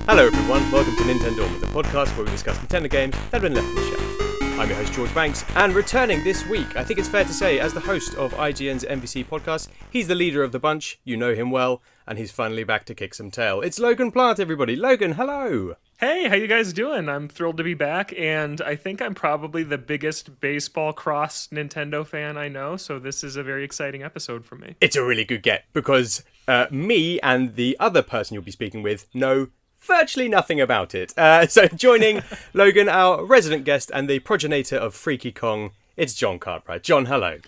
Hello everyone, welcome to NintenDormant, the podcast where we discuss Nintendo games that have been left on the shelf. I'm your host George Banks, and returning this week, I think it's fair to say, as the host of IGN's MVC podcast, he's the leader of the bunch, you know him well, and he's finally back to kick some tail. It's Logan Plant, everybody. Logan, hello! Hey, how you guys doing? I'm thrilled to be back, and I think I'm probably the biggest baseball cross Nintendo fan I know, so this is a very exciting episode for me. It's a really good get, because me and the other person you'll be speaking with know virtually nothing about it. So joining Logan, our resident guest and the progenitor of Freaky Kong, it's John Cartwright. John, hello.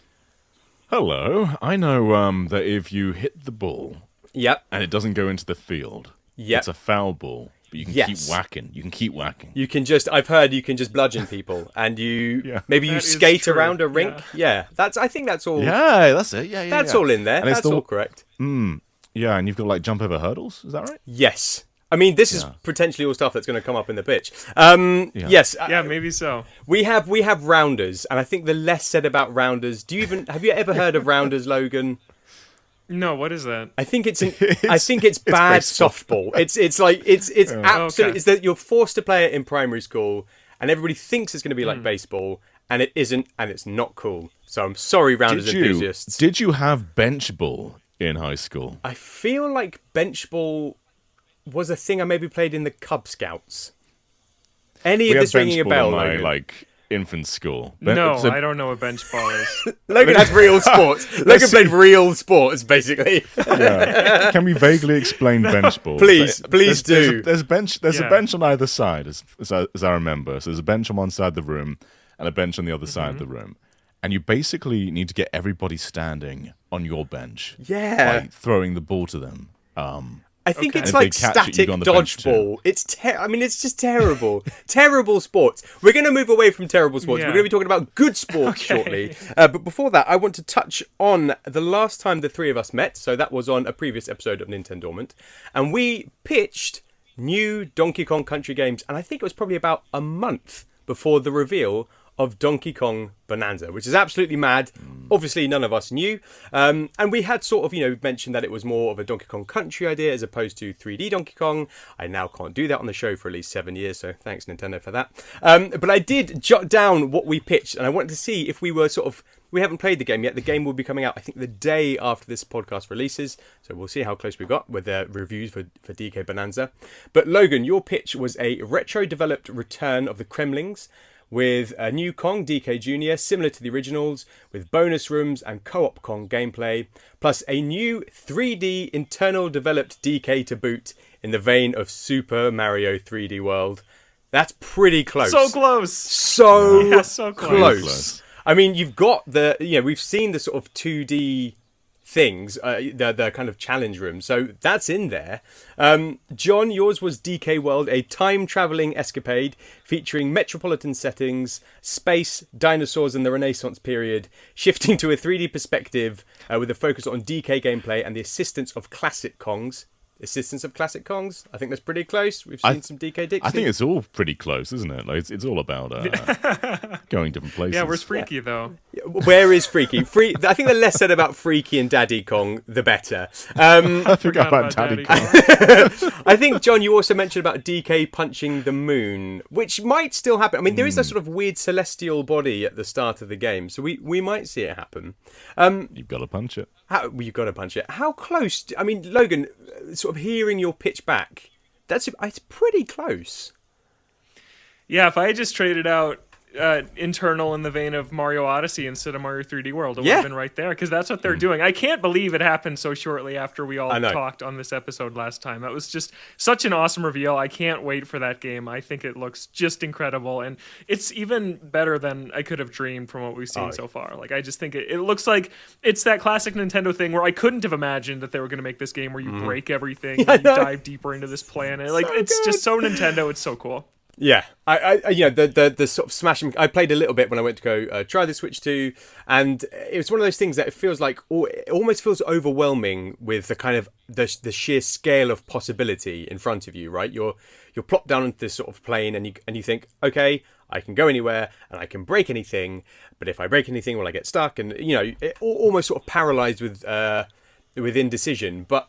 Hello. I know that if you hit the ball and it doesn't go into the field, it's a foul ball. But you can keep whacking. You can keep whacking. You can just, I've heard you can just bludgeon people and you, maybe you skate around a rink. Yeah. I think that's all. Yeah, that's it. Yeah. That's all in there. And that's all correct. Yeah, and you've got to like jump over hurdles. Is that right? Yes. I mean, this is potentially all stuff that's going to come up in the pitch. Yes. Yeah, maybe so. We have rounders, and I think the less said about rounders. Have you ever heard of rounders, Logan? No, what is that? I think it's bad softball. It's absolutely it's that you're forced to play it in primary school, and everybody thinks it's going to be like baseball, and it isn't, and it's not cool. So I'm sorry, rounders enthusiasts. Did you have bench ball in high school? I feel like bench ball was a thing I maybe played in the Cub Scouts. Any of this ringing a bell, Logan? Like infant school. I don't know what bench ball is. Logan has real sports. Logan played real sports, basically. Yeah. Can we vaguely explain bench ball? Please do. There's a bench on either side, as I remember. So there's a bench on one side of the room and a bench on the other side of the room. And you basically need to get everybody standing on your bench by throwing the ball to them. I think it's like static dodgeball. It's just terrible. Terrible sports. We're going to move away from terrible sports. Yeah. We're going to be talking about good sports shortly. But before that, I want to touch on the last time the three of us met. So that was on a previous episode of NintenDormant. And we pitched new Donkey Kong Country games. And I think it was probably about a month before the reveal of Donkey Kong Bananza, which is absolutely mad. Obviously, none of us knew. And we had sort of, mentioned that it was more of a Donkey Kong Country idea as opposed to 3D Donkey Kong. I now can't do that on the show for at least 7 years, so thanks, Nintendo, for that. But I did jot down what we pitched, and I wanted to see if we were we haven't played the game yet. The game will be coming out, I think, the day after this podcast releases. So we'll see how close we got with the reviews for DK Bananza. But Logan, your pitch was a retro-developed return of the Kremlings, with a new Kong, DK Jr., similar to the originals, with bonus rooms and co-op Kong gameplay, plus a new 3D internal developed DK to boot in the vein of Super Mario 3D World. That's pretty close. So close. So close. I mean, you've got we've seen the sort of 2D things, the kind of challenge room, so that's in there. John, yours was DK World, a time-travelling escapade featuring metropolitan settings, space, dinosaurs and the Renaissance period, shifting to a 3D perspective with a focus on DK gameplay and the assistance of classic Kongs. I think that's pretty close. We've seen some DK Dixie. I think it's all pretty close, isn't it? Like it's all about going different places. Yeah, where's Freaky though? Where is Freaky? I think the less said about Freaky and Daddy Kong, the better. I forgot about Daddy Kong. I think, John, you also mentioned about DK punching the moon, which might still happen. I mean, there is a sort of weird celestial body at the start of the game, so we might see it happen. You've got to punch it. You've got to punch it. How close? Logan, sort of hearing your pitch back, it's pretty close. Yeah, if I had just traded out internal in the vein of Mario Odyssey instead of Mario 3D World, it would have been right there, because that's what they're doing. I can't believe it happened so shortly after we all talked on this episode last time. That was just such an awesome reveal. I can't wait for that game. I think it looks just incredible, and it's even better than I could have dreamed from what we've seen so far. Like, I just think it looks like it's that classic Nintendo thing where I couldn't have imagined that they were going to make this game where you break everything and you dive deeper into this planet. Like, it's just so Nintendo. It's so cool. Yeah, the sort of smashing. I played a little bit when I went to go try the Switch 2, and it was one of those things that it feels like it almost feels overwhelming with the kind of the sheer scale of possibility in front of you. Right, you're plopped down into this sort of plane, and you think, okay, I can go anywhere and I can break anything, but if I break anything, will I get stuck? And it almost sort of paralyzed with indecision, but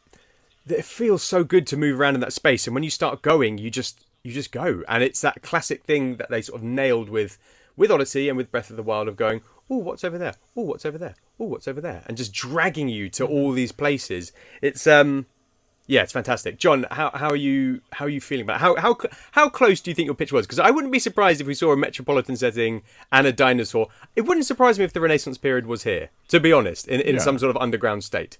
it feels so good to move around in that space. And when you start going, you just go. And it's that classic thing that they sort of nailed with Odyssey and with Breath of the Wild of going, oh, what's over there? Oh, what's over there? Oh, what's over there? And just dragging you to all these places. It's it's fantastic. John, how are you feeling about it? How close do you think your pitch was? Because I wouldn't be surprised if we saw a metropolitan setting and a dinosaur. It wouldn't surprise me if the Renaissance period was here, to be honest, in some sort of underground state.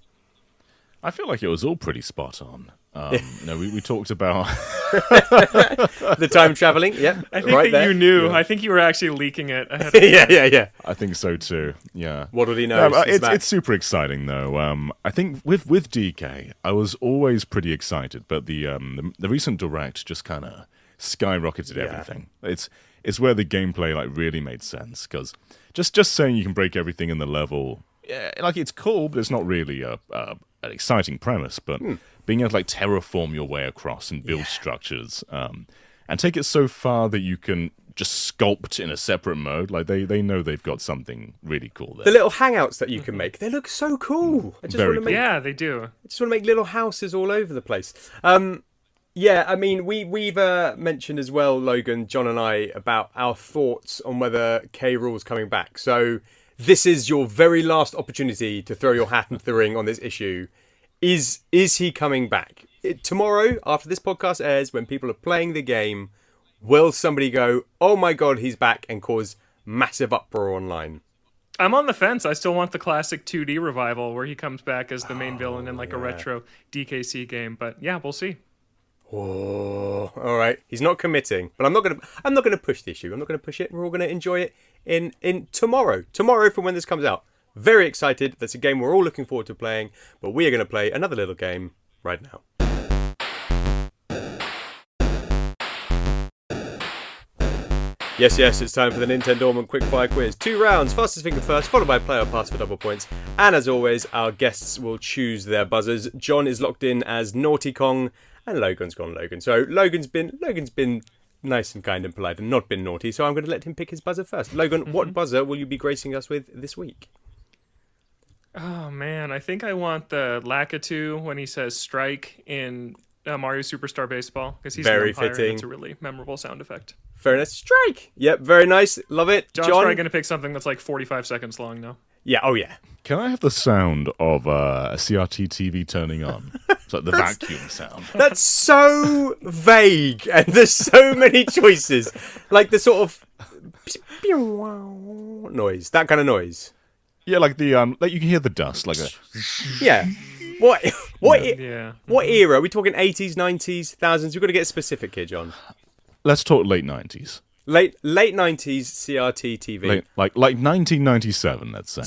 I feel like it was all pretty spot on. We talked about the time traveling. Yeah, I think you knew. Yeah. I think you were actually leaking it ahead of yeah. I think so too. Yeah. What did he know? No, it's super exciting though. I think with DK, I was always pretty excited, but the recent Direct just kind of skyrocketed everything. It's where the gameplay like really made sense, because just saying you can break everything in the level, like it's cool, but it's not really an exciting premise. But being able to like terraform your way across and build structures, and take it so far that you can just sculpt in a separate mode, like they know they've got something really cool there. The little hangouts that you can make, they look so cool. They do. I just want to make little houses all over the place. I mean, we've mentioned as well, Logan, John and I, about our thoughts on whether K. Rool's coming back. So this is your very last opportunity to throw your hat into the ring on this issue. Is he coming back? Tomorrow, after this podcast airs, when people are playing the game, will somebody go, oh my god, he's back, and cause massive uproar online? I'm on the fence. I still want the classic 2D revival where he comes back as the main villain in like a retro DKC game. But yeah, we'll see. Oh, all right. He's not committing, but I'm not gonna push the issue. I'm not gonna push it. We're all gonna enjoy it in tomorrow from when this comes out. Very excited. That's a game we're all looking forward to playing, but we are going to play another little game right now. Yes, it's time for the NintenDormant Quickfire quiz. 2 rounds, fastest finger first, followed by player pass for double points. And as always, our guests will choose their buzzers. John is locked in as Naughty Kong, and Logan's gone Logan. So Logan's been nice and kind and polite and not been naughty, so I'm going to let him pick his buzzer first. Logan, what buzzer will you be gracing us with this week? Oh man, I think I want the Lakitu when he says strike in Mario Superstar Baseball, because he's very an umpire, fitting. And it's a really memorable sound effect. Very nice. Strike! Yep, very nice. Love it. John's probably going to pick something that's like 45 seconds long now. Yeah, oh yeah. Can I have the sound of a CRT TV turning on? It's like the vacuum sound. That's so vague, and there's so many choices. Like the sort of noise, that kind of noise. Yeah, like the like you can hear the dust, like a. Yeah. What era? Are we talking 80s, 90s, 1000s? We've got to get specific here, John. Let's talk late 90s. Late 90s CRT TV. Like 1997, let's say.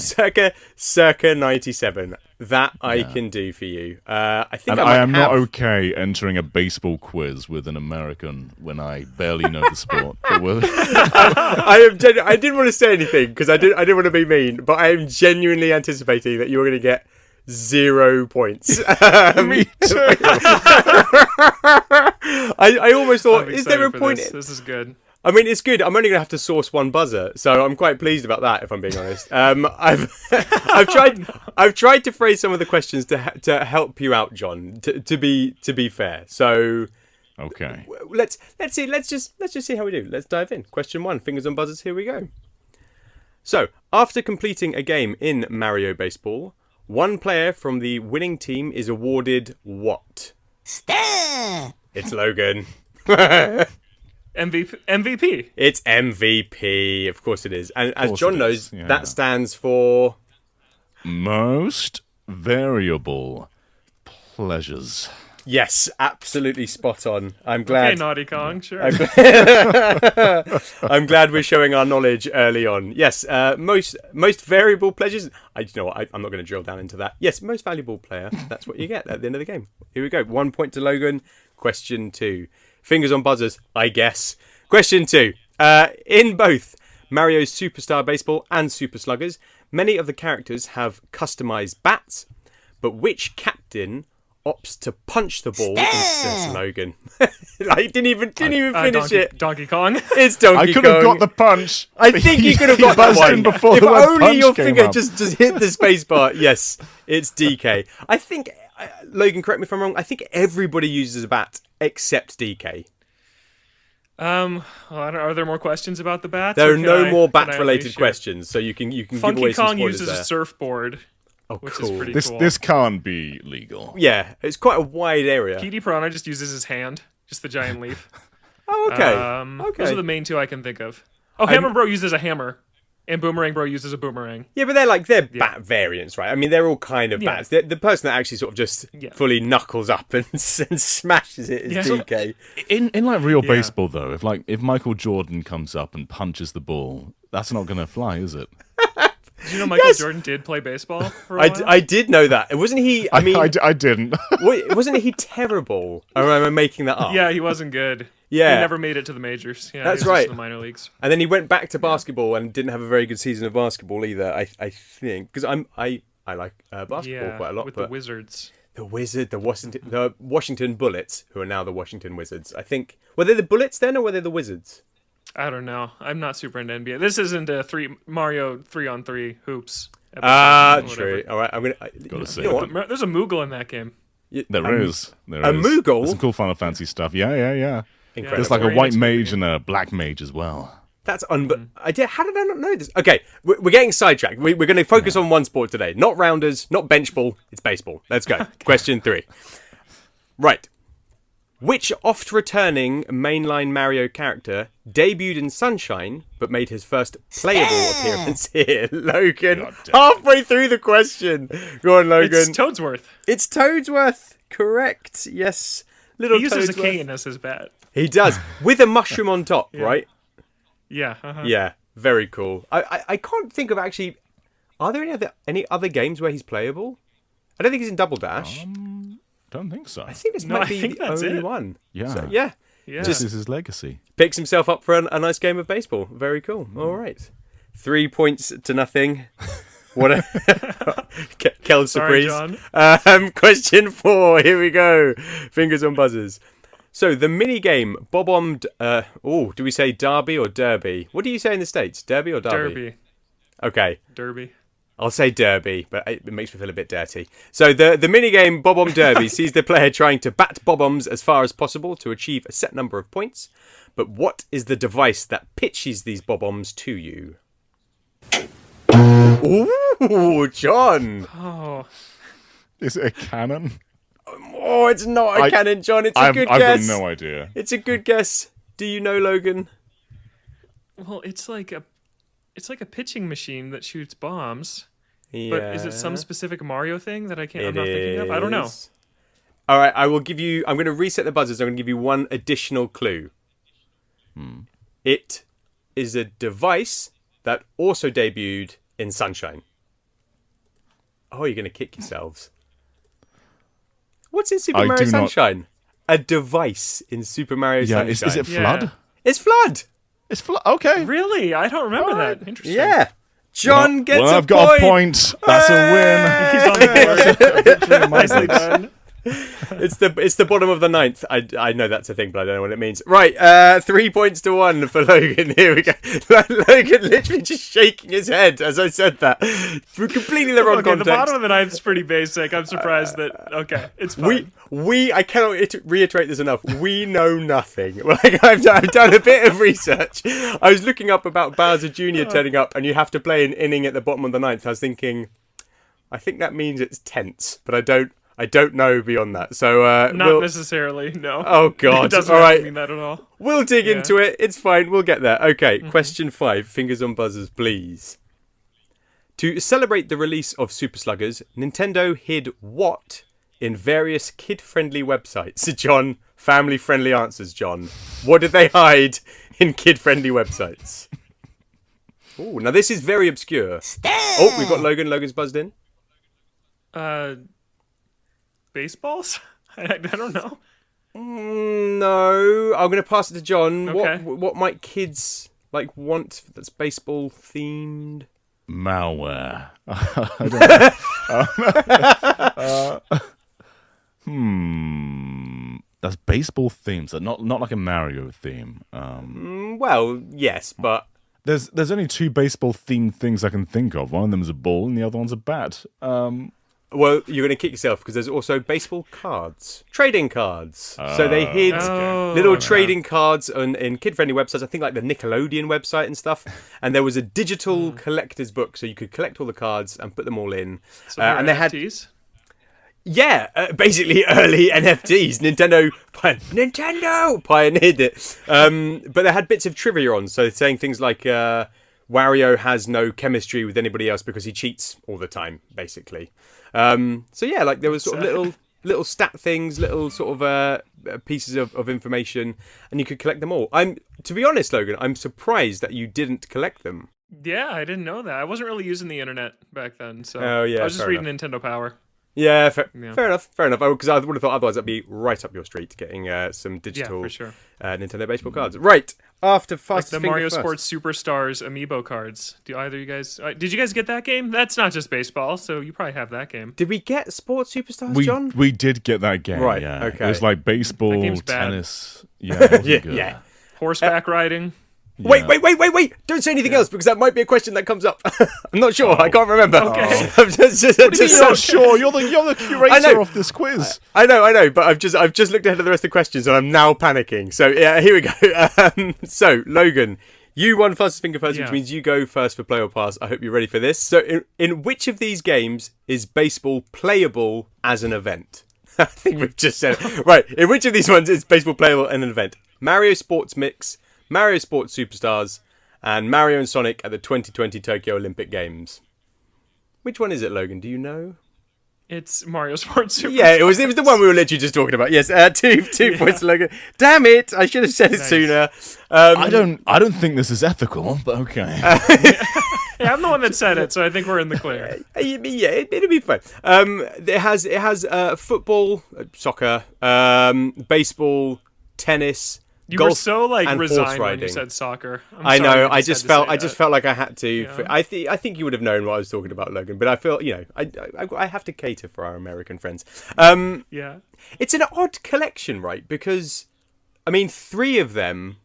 Circa 97. That I can do for you. I think I am not okay entering a baseball quiz with an American when I barely know the sport. I didn't want to say anything because I didn't want to be mean, but I am genuinely anticipating that you're going to get 0 points. Me too. I almost thought, is there a point? This is good. I mean, it's good. I'm only going to have to source one buzzer, so I'm quite pleased about that, if I'm being honest. I've tried to phrase some of the questions to help you out, John. To be fair, so okay. Let's see. Let's just see how we do. Let's dive in. Question 1. Fingers on buzzers. Here we go. So, after completing a game in Mario Baseball, one player from the winning team is awarded what? Star. It's Logan. MVP. It's MVP. Of course it is. And as John knows, that stands for... Most Variable Pleasures. Yes, absolutely spot on. I'm glad. Okay, Naughty Kong, sure. I'm glad we're showing our knowledge early on. Yes, most variable pleasures. I'm not going to drill down into that. Yes, most valuable player. That's what you get at the end of the game. Here we go. 1 point to Logan. Question 2. Fingers on buzzers, I guess. Question 2. In both Mario's Superstar Baseball and Super Sluggers, many of the characters have customized bats, but which captain opts to punch the ball instead of Logan? I didn't even finish it. Donkey Kong. It's Donkey Kong. I could have got the punch. I think you could have got that one. Before if the word only punch your came finger up. just hit the space bar. Yes, it's DK. I think Logan, correct me if I'm wrong. I think everybody uses a bat except DK. Are there more questions about the bats? There are no more bat-related questions, so you can give away some Funky Kong spoilers uses there. a surfboard, which is pretty cool. This can't be legal. Yeah, it's quite a wide area. PD Piranha just uses his hand, just the giant leaf. Oh, okay. Those are the main two I can think of. Oh, Hammer Bro uses a hammer, and Boomerang Bro uses a boomerang. Yeah, but they're bat variants, right? I mean, they're all kind of bats. The person that actually sort of just fully knuckles up and smashes it is DK. In like real baseball, though, if Michael Jordan comes up and punches the ball, that's not going to fly, is it? Did you know Michael Jordan did play baseball for a while? I did know that. Wasn't he? I didn't. Wasn't he terrible? Or am I making that up? Yeah, he wasn't good. Yeah. He never made it to the majors. Yeah, that's he was right. Just in the minor leagues. And then he went back to basketball and didn't have a very good season of basketball either. I think because I like basketball quite a lot. With the Wizards. The Washington Bullets, who are now the Washington Wizards. I think were they the Bullets then, or were they the Wizards? I don't know. I'm not super into NBA. This isn't a Mario 3-on-3 hoops. True. All right, I'm gonna. Gotta say, there's a Moogle in that game. There is. A Moogle. There's some cool Final Fantasy stuff. Yeah. Incredible. There's like a white mage and a black mage as well. That's How did I not know this? Okay, we're getting sidetracked. We're going to focus on one sport today. Not rounders, not bench ball. It's baseball. Let's go. Question 3. Right. Which oft-returning mainline Mario character debuted in Sunshine, but made his first playable appearance here? Logan, halfway through the question. Go on, Logan. It's Toadsworth. It's Toadsworth. Correct. Yes. He uses a cane as his bat. He does. With a mushroom on top, right? Yeah. Yeah. Very cool. I can't think of actually... Are there any other games where he's playable? I don't think he's in Double Dash. Don't think so. I think this might be the only one. Yeah. So, This is his legacy. Picks himself up for a nice game of baseball. Very cool. All right. 3 points to nothing. What a... Kel's surprise. John. Question 4. Here we go. Fingers on buzzers. So, the mini-game Bob-ombed... do we say Derby or Derby? What do you say in the States? Derby or Derby? Derby. Okay. Derby. I'll say Derby, but it makes me feel a bit dirty. So the minigame Bob-omb Derby sees the player trying to bat bob-ombs as far as possible to achieve a set number of points. But what is the device that pitches these bob-ombs to you? Ooh, John! Oh. Is it a cannon? Oh, it's not a cannon, John. It's a good guess. I've got no idea. It's a good guess. Do you know, Logan? Well, it's like a pitching machine that shoots bombs. Yeah. But is it some specific Mario thing that I'm not thinking of? I don't know. All right, I'm going to reset the buzzers. I'm going to give you one additional clue. It is a device that also debuted in Sunshine. Oh, you're going to kick yourselves. What's in Super Mario Sunshine? A device in Super Mario Sunshine. Is it Flood? Yeah. It's Flood. It's Flood. Okay. Really? I don't remember that. Interesting. Yeah. John gets a point. I've got a point. That's a win. He's on the board. Nicely done. It's the bottom of the ninth. I know that's a thing, but I don't know what it means. Right, 3 points to 1 for Logan. Here we go. Logan literally just shaking his head as I said that. For completely the wrong context. The bottom of the ninth is pretty basic. I'm surprised that... Okay, it's fine. I cannot reiterate this enough. We know nothing. Like I've done a bit of research. I was looking up about Bowser Jr. turning up, and you have to play an inning at the bottom of the ninth. I was thinking, I think that means it's tense, but I don't know beyond that. So not necessarily, no. Oh God! It doesn't all right. mean that at all. We'll dig into it. It's fine. We'll get there. Okay. Question 5. Fingers on buzzers, please. To celebrate the release of Super Sluggers, Nintendo hid what in various kid-friendly websites? John, family-friendly answers. John, what did they hide in kid-friendly websites? Oh, now this is very obscure. Oh, we've got Logan. Logan's buzzed in. Baseballs? I don't know. No, I'm going to pass it to John. Okay. What might kids want that's baseball themed? Malware. I don't know. That's baseball themed, so not like a Mario theme. Well, yes, but there's only 2 baseball themed things I can think of. One of them is a ball, and the other one's a bat. Well, you're going to kick yourself because there's also baseball cards, trading cards. So they hid little trading cards in kid-friendly websites. I think like the Nickelodeon website and stuff. And there was a digital collector's book, so you could collect all the cards and put them all in. And they NFTs? Basically early NFTs. Nintendo pioneered it. But they had bits of trivia on, so saying things like Wario has no chemistry with anybody else because he cheats all the time, basically. So yeah, like there was sort of little stat things, little sort of pieces of information, and you could collect them all. To be honest, Logan, I'm surprised that you didn't collect them. Yeah, I didn't know that. I wasn't really using the internet back then, so I was just reading Nintendo Power. Yeah, fair enough. Because I would have thought otherwise that'd be right up your street, getting some digital for sure. Nintendo baseball cards. Right, after Fast like the Mario Sports Superstars amiibo cards. Do either of you guys... did you guys get that game? That's not just baseball, so you probably have that game. Did we get Sports Superstars, John? We did get that game, right, yeah. Okay. It was like baseball, tennis... Yeah, yeah. Horseback riding... Yeah. Wait! Don't say anything else because that might be a question that comes up. I'm not sure. I can't remember. Okay. I'm just not sure. You're the curator of this quiz. I know. But I've just looked ahead of the rest of the questions and I'm now panicking. So yeah, here we go. So Logan, you won fastest finger first, which means you go first for play or pass. I hope you're ready for this. So in which of these games is baseball playable as an event? I think we've just said it. Right. In which of these ones is baseball playable as an event? Mario Sports Mix, Mario Sports Superstars, and Mario and Sonic at the 2020 Tokyo Olympic Games. Which one is it, Logan? Do you know? It's Mario Sports Superstars. Yeah, it was the one we were literally just talking about. Yes, two points, Logan. Damn it! I should have said it sooner. I don't think this is ethical, but okay. Yeah, I'm the one that said it, so I think we're in the clear. Yeah, it'll be fun. It has football, soccer, baseball, tennis. You golf were so resigned when you said soccer. I know. I just felt like I had to. Yeah. I think you would have known what I was talking about, Logan. But I feel I have to cater for our American friends. Yeah. It's an odd collection, right? Because I mean, 4 of them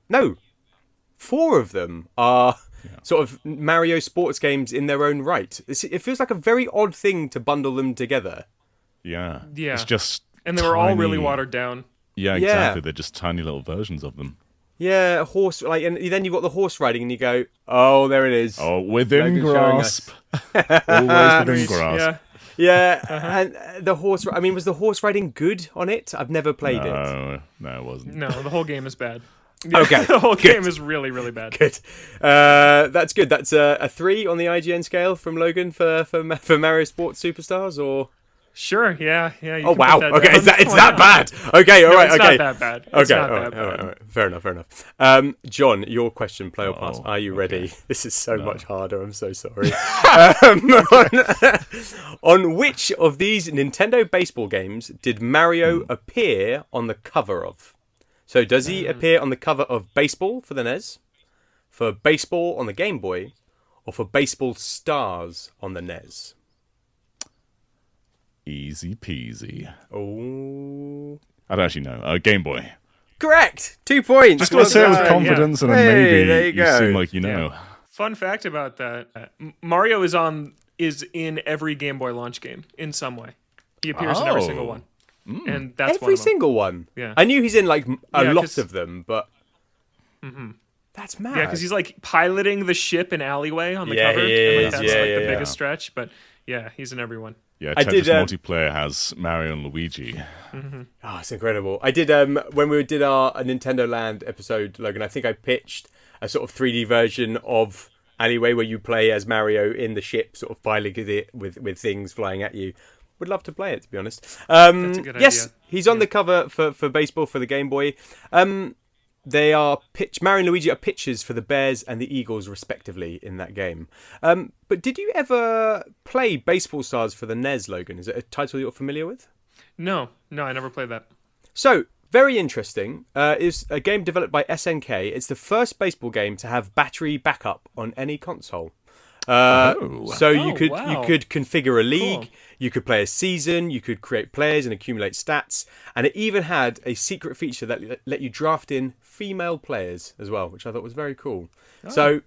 are sort of Mario sports games in their own right. It feels like a very odd thing to bundle them together. Yeah. It's just and they were all really watered down. Yeah, exactly. They're just tiny little versions of them. Yeah, horse and then you've got the horse riding, and you go, "Oh, there it is." Oh, within grasp. Always within grasp. Yeah, and the horse. I mean, was the horse riding good on it? I've never played it. No, it wasn't. No, the whole game is bad. Okay, the whole game is really, really bad. Good. That's good. That's a 3 on the IGN scale from Logan for Mario Sports Superstars, or. Sure, yeah. Oh wow. Okay, it's that bad. Okay, all right. It's okay. not that bad. Okay, all right. Fair enough. John, your question, play or pass. Are you ready? Okay. This is so much harder. I'm so sorry. On which of these Nintendo baseball games did Mario appear on the cover of? So does he appear on the cover of Baseball for the NES, for Baseball on the Game Boy, or for Baseball Stars on the NES? Easy peasy. Oh. I don't actually know. Game Boy. Correct. 2 points. Just going to say it with confidence, and then maybe there you go. seem like you know. Yeah. Fun fact about that: Mario is in every Game Boy launch game in some way. He appears in every single one, and that's every single one. Yeah, I knew he's in a lot of them, but that's mad. Yeah, because he's piloting the ship in Alleyway on the cover. He is. And that's the biggest stretch, but yeah, he's in everyone. Yeah, Tetris multiplayer has Mario and Luigi. Mm-hmm. Oh, it's incredible. I did when we did our Nintendo Land episode, Logan. I think I pitched a sort of 3D version of Alleyway where you play as Mario in the ship, sort of piloting it with things flying at you. Would love to play it, to be honest. That's a good idea. Yes, he's on the cover for Baseball for the Game Boy. They are Mario and Luigi are pitchers for the Bears and the Eagles, respectively, in that game. But did you ever play Baseball Stars for the NES, Logan? Is it a title you're familiar with? No, I never played that. So, very interesting. It's a game developed by SNK. It's the first baseball game to have battery backup on any console. So you could configure a league, cool. You could play a season, you could create players and accumulate stats, and it even had a secret feature that let you draft in female players as well, which I thought was very cool. So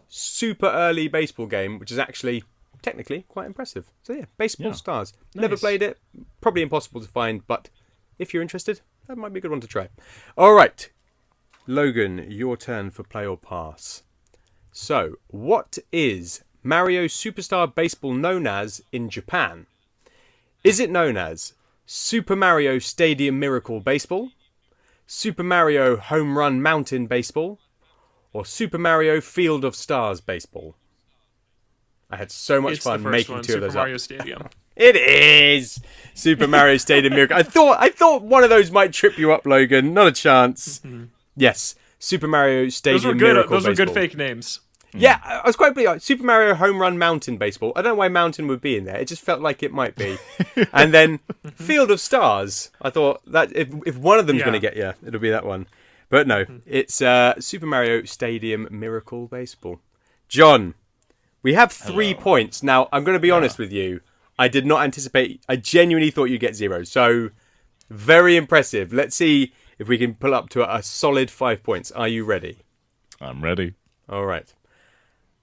super early baseball game, which is actually technically quite impressive. So yeah, Baseball Yeah. Stars. Nice. Never played it. Probably impossible to find, but if you're interested, that might be a good one to try. All right, Logan, your turn for play or pass. So, what is Mario Superstar Baseball known as in Japan? Is it known as Super Mario Stadium Miracle Baseball, Super Mario Home Run Mountain Baseball, or Super Mario Field of Stars Baseball? I had so much It's fun the first making one, two of Super those Mario up. Stadium. It is Super Mario Stadium Miracle. I thought one of those might trip you up, Logan. Not a chance. Yes, Super Mario Stadium Those were good. Miracle Those were good Baseball. fake names. Yeah, I was quite pleased. Super Mario Home Run Mountain Baseball. I don't know why Mountain would be in there. It just felt like it might be. And then Field of Stars. I thought that if one of them's going to get you, it'll be that one. But no, it's Super Mario Stadium Miracle Baseball. John, we have 3 points. Now, I'm going to be honest with you. I did not anticipate. I genuinely thought you'd get 0. So, very impressive. Let's see if we can pull up to a solid 5 points. Are you ready? I'm ready. All right.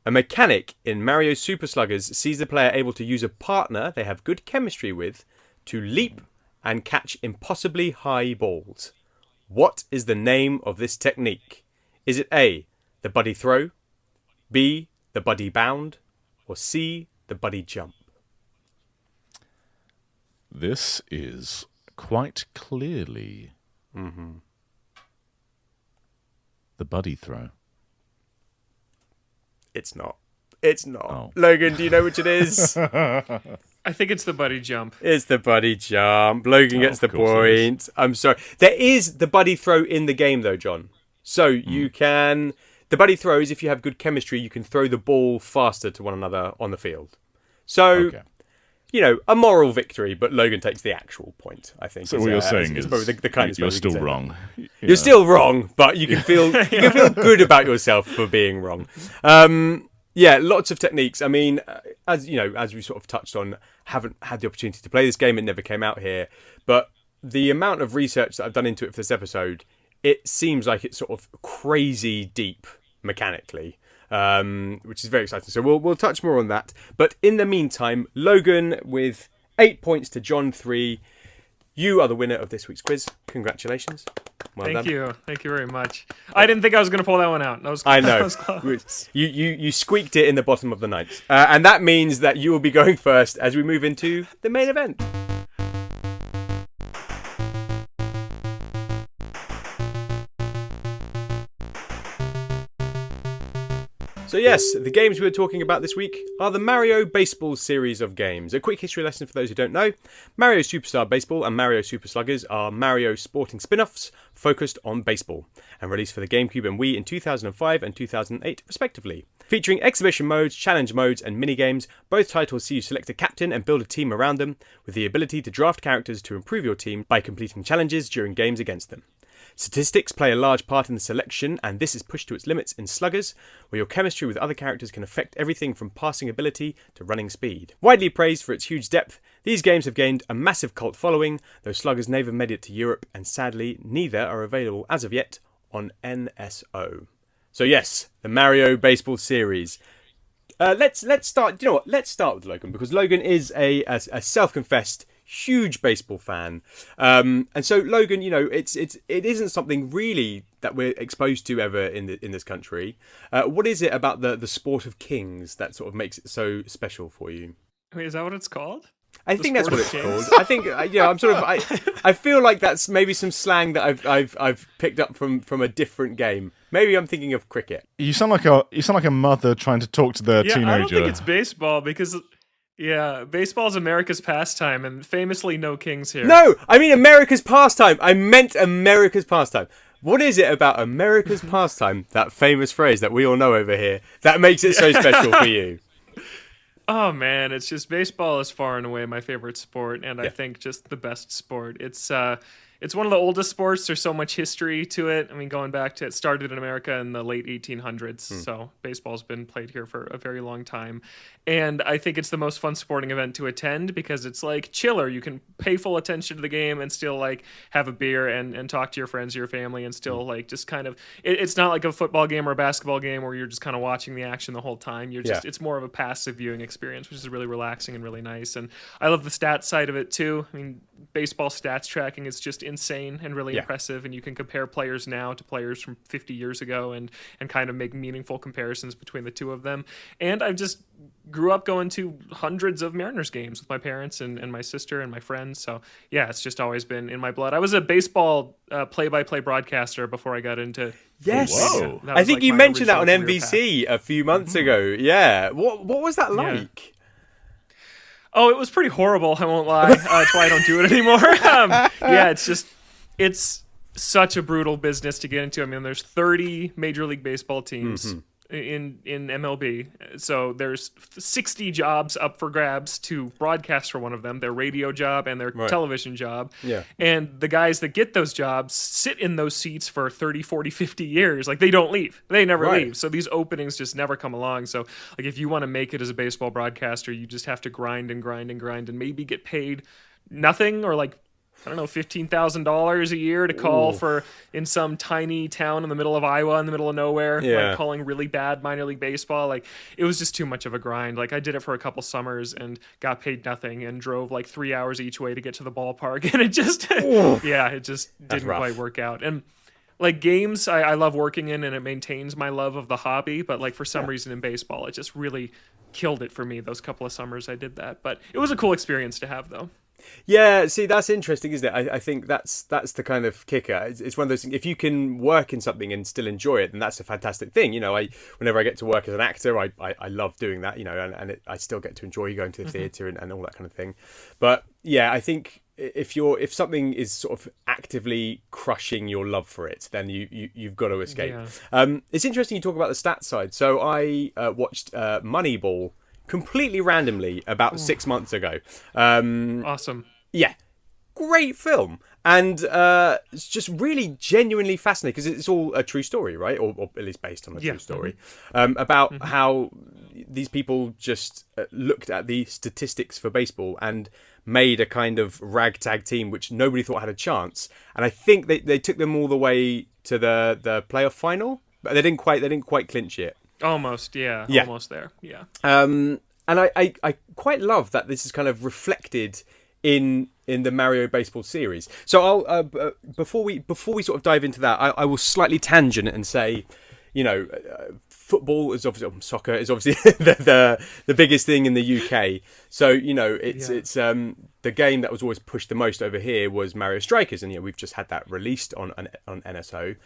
A mechanic in Mario Super Sluggers sees the player able to use a partner they have good chemistry with to leap and catch impossibly high balls. What is the name of this technique? Is it A, the buddy throw, B, the buddy bound, or C, the buddy jump? This is quite clearly the buddy throw. It's not. It's not. Oh. Logan, do you know which it is? I think it's the buddy jump. It's the buddy jump. Logan gets the of course it point. I'm sorry. There is the buddy throw in the game, though, John. So you can... The buddy throws, if you have good chemistry, you can throw the ball faster to one another on the field. So, a moral victory, but Logan takes the actual point, I think. So what you're saying is probably the kindest way you're we can still say wrong. You're still wrong, but you can feel good about yourself for being wrong. Yeah, lots of techniques. I mean, as we sort of touched on, haven't had the opportunity to play this game. It never came out here, but the amount of research that I've done into it for this episode, it seems like it's sort of crazy deep mechanically, which is very exciting. So we'll touch more on that. But in the meantime, Logan with 8 points to John 3. You are the winner of this week's quiz. Congratulations. Well Thank done. you. Thank you very much. I didn't think I was going to pull that one out. I know. That was close. You squeaked it in the bottom of the ninth. And that means that you will be going first as we move into the main event. So yes, the games we're talking about this week are the Mario Baseball series of games. A quick history lesson for those who don't know. Mario Superstar Baseball and Mario Super Sluggers are Mario sporting spin-offs focused on baseball and released for the GameCube and Wii in 2005 and 2008 respectively. Featuring exhibition modes, challenge modes and minigames, both titles see you select a captain and build a team around them with the ability to draft characters to improve your team by completing challenges during games against them. Statistics play a large part in the selection, and this is pushed to its limits in Sluggers, where your chemistry with other characters can affect everything from passing ability to running speed. Widely praised for its huge depth, these games have gained a massive cult following, though Sluggers never made it to Europe, and sadly, neither are available as of yet on NSO. So yes, the Mario Baseball series. Let's start. You know what? Let's start with Logan, because Logan is a self-confessed huge baseball fan, and so Logan, it isn't something really that we're exposed to ever in this country. What is it about the sport of kings that sort of makes it so special for you? Wait, is that what it's called? I think that's what it's called. I think I'm sort of I feel like that's maybe some slang that I've picked up from a different game. Maybe I'm thinking of cricket. You sound like a mother trying to talk to their teenager. I don't think it's baseball because. Yeah, baseball's America's pastime, and famously no kings here. No, I mean America's pastime. I meant America's pastime. What is it about America's pastime, that famous phrase that we all know over here, that makes it so special for you? Oh man, it's just baseball is far and away my favorite sport, and I think just the best sport. It's it's one of the oldest sports. There's so much history to it. I mean, going back to it started in America in the late 1800s. So baseball's been played here for a very long time. And I think it's the most fun sporting event to attend because it's like chiller. You can pay full attention to the game and still like have a beer and talk to your friends or your family and still like just kind of, it's not like a football game or a basketball game where you're just kind of watching the action the whole time. You're just, it's more of a passive viewing experience, which is really relaxing and really nice. And I love the stats side of it too. I mean, baseball stats tracking is just insane and really impressive. And you can compare players now to players from 50 years ago and kind of make meaningful comparisons between the two of them. And I've just grew up going to hundreds of Mariners games with my parents and my sister and my friends. So yeah, it's just always been in my blood. I was a baseball play-by-play broadcaster before I got into. Yes, Whoa. I think you mentioned that on NBC a few months ago. Yeah, what was that like? Yeah. Oh, it was pretty horrible. I won't lie. That's why I don't do it anymore. It's such a brutal business to get into. I mean, there's 30 Major League Baseball teams. In MLB, so there's 60 jobs up for grabs to broadcast for one of them, their radio job and their television job. And the guys that get those jobs sit in those seats for 30, 40, 50 years. Like, they don't leave. They never leave. So these openings just never come along. So like, if you want to make it as a baseball broadcaster, you just have to grind and grind and grind and maybe get paid nothing or like, I don't know, $15,000 a year to call for in some tiny town in the middle of Iowa, in the middle of nowhere, like calling really bad minor league baseball. Like, it was just too much of a grind. Like, I did it for a couple summers and got paid nothing and drove like 3 hours each way to get to the ballpark. And it just, it just didn't quite work out. And like games, I love working in and it maintains my love of the hobby. But like for some reason in baseball, it just really killed it for me those couple of summers I did that. But it was a cool experience to have though. Yeah, see, that's interesting, isn't it? I think that's the kind of kicker. It's one of those things. If you can work in something and still enjoy it, then that's a fantastic thing. You know, whenever I get to work as an actor, I love doing that. You know, and I still get to enjoy going to the theatre and all that kind of thing. But yeah, I think if something is sort of actively crushing your love for it, then you've got to escape. It's interesting you talk about the stats side. So I watched Moneyball completely randomly about 6 months ago. Awesome. Yeah. Great film. And it's just really genuinely fascinating because it's all a true story, right? Or at least based on a true story. About how these people just looked at the statistics for baseball and made a kind of ragtag team which nobody thought had a chance. And I think they took them all the way to the playoff final, but they didn't quite clinch it. Almost, almost there, And I quite love that this is kind of reflected in the Mario Baseball series. So I'll before we sort of dive into that, I will slightly tangent and say, you know, football is obviously soccer is obviously the biggest thing in the UK. So you know, it's the game that was always pushed the most over here was Mario Strikers, and you know we've just had that released on NSO.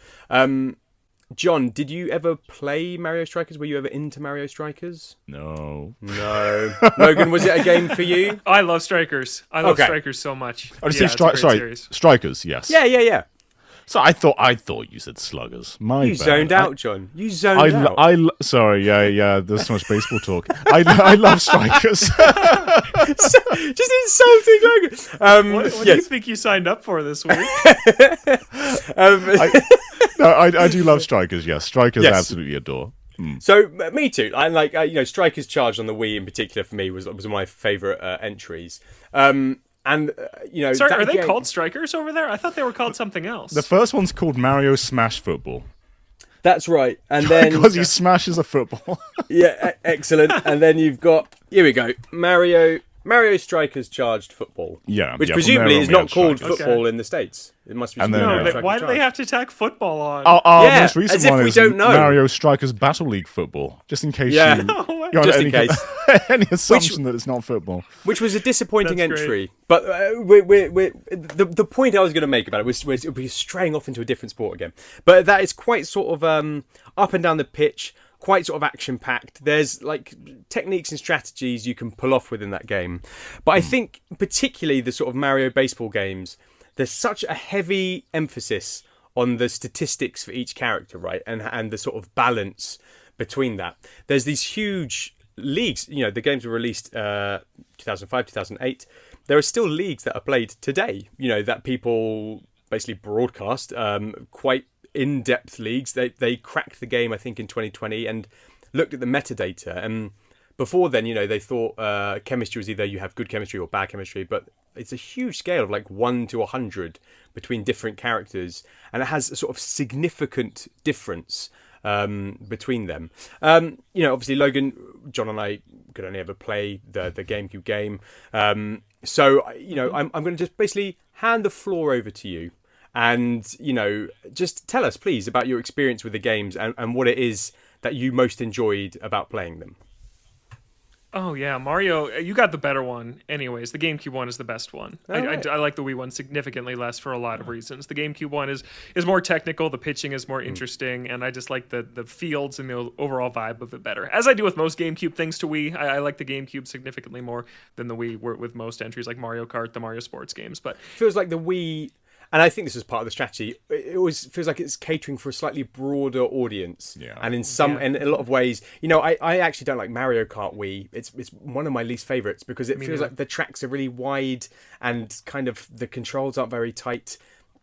John, did you ever play Mario Strikers? Were you ever into Mario Strikers? No. Logan, was it a game for you? I love Strikers. I love Strikers so much. I was saying Strikers, yes. Yeah. So I thought you said Sluggers. You zoned out, John. You zoned out. Sorry, yeah. There's so much baseball talk. I love Strikers. Just insulting Logan. What do you think you signed up for this week? I do love Strikers. Yes, Strikers absolutely adore. So me too. I like Strikers Charged on the Wii in particular for me was one of my favourite entries. Sorry, are they called Strikers over there? I thought they were called something else. The first one's called Mario Smash Football. That's right, and then because he smashes a football. Excellent. And then you've got Mario Strikers Charged Football. Yeah, which presumably is not called football in the States. It must be. Why do they have to tack football on? Most recent as if one we is don't know. Mario Strikers Battle League Football, just in case in case. Any assumption that it's not football. Which was a disappointing entry. But the point I was going to make about it was it would be straying off into a different sport again. But that is quite sort of up and down the pitch, quite sort of action-packed. There's like techniques and strategies you can pull off within that game. But I think particularly the sort of Mario baseball games, there's such a heavy emphasis on the statistics for each character, right? And the sort of balance between that. There's these huge leagues. You know, the games were released 2005, 2008. There are still leagues that are played today, you know, that people basically broadcast quite in-depth leagues. They cracked the game, I think, in 2020 and looked at the metadata. And before then, they thought chemistry was either you have good chemistry or bad chemistry, but it's a huge scale of like 1 to 100 between different characters, and it has a sort of significant difference between them. Obviously Logan, John and I could only ever play the GameCube game. So I'm going to just basically hand the floor over to you and, just tell us, please, about your experience with the games and what it is that you most enjoyed about playing them. Oh, yeah. Mario, you got the better one. Anyways, the GameCube one is the best one. Right. I like the Wii one significantly less for a lot of reasons. The GameCube one is more technical, the pitching is more interesting, and I just like the fields and the overall vibe of it better. As I do with most GameCube things to Wii, I like the GameCube significantly more than the Wii with most entries like Mario Kart, the Mario Sports games. But feels like the Wii... And I think this is part of the strategy. It always feels like it's catering for a slightly broader audience. Yeah. And in a lot of ways, I actually don't like Mario Kart Wii. It's one of my least favorites because it feels like the tracks are really wide and kind of the controls aren't very tight.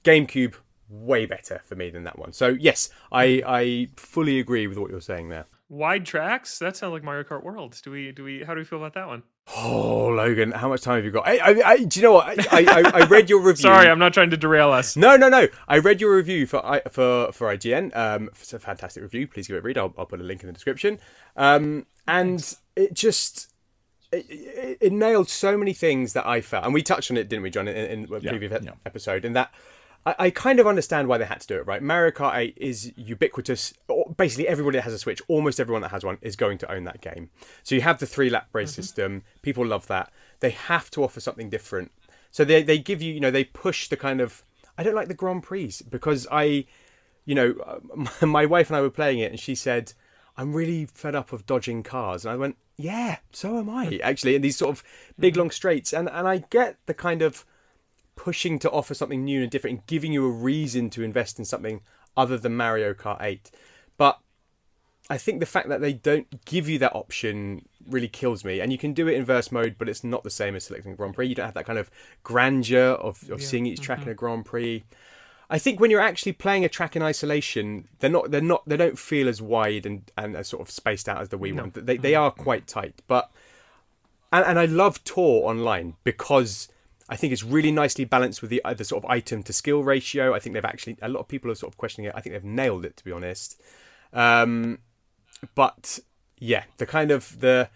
GameCube, way better for me than that one. So yes, I fully agree with what you're saying there. Wide tracks? That sounds like Mario Kart World. How do we feel about that one? Oh, Logan, how much time have you got? Do you know what? I read your review. Sorry, I'm not trying to derail us. No. I read your review for IGN. It's a fantastic review. Please give it a read. I'll put a link in the description. And it just... It nailed so many things that I felt. And we touched on it, didn't we, John, in a previous episode. And that... I kind of understand why they had to do it, right? Mario Kart 8 is ubiquitous. Basically, everybody that has a Switch, almost everyone that has one, is going to own that game. So you have the 3-lap race system. People love that. They have to offer something different. So they give you, they push the kind of... I don't like the Grand Prix because my wife and I were playing it and she said, I'm really fed up of dodging cars. And I went, yeah, so am I, actually, in these sort of big, long straights. And I get the kind of... pushing to offer something new and different and giving you a reason to invest in something other than Mario Kart 8. But I think the fact that they don't give you that option really kills me. And you can do it in verse mode, but it's not the same as selecting Grand Prix. You don't have that kind of grandeur of seeing each track in a Grand Prix. I think when you're actually playing a track in isolation, they don't feel as wide and as sort of spaced out as the Wii one. They are quite tight. But and I love Tour Online because I think it's really nicely balanced with the sort of item to skill ratio. I think they've actually, a lot of people are sort of questioning it. I think they've nailed it, to be honest. But yeah, the kind of the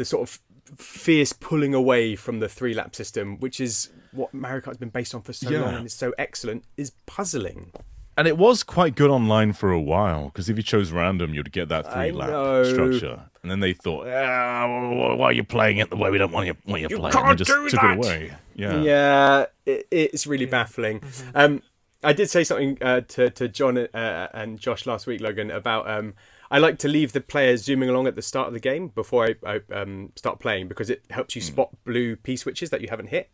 sort of fierce pulling away from the 3-lap system, which is what Mario Kart's been based on for so long and is so excellent, is puzzling. And it was quite good online for a while, because if you chose random, you'd get that 3-lap structure. And then they thought, why are you playing it the way we don't want you playing? Can't and just do took that. it away. Yeah, it's really baffling. I did say something to John and Josh last week, Logan, about I like to leave the players zooming along at the start of the game before I start playing, because it helps you spot blue P-switches that you haven't hit.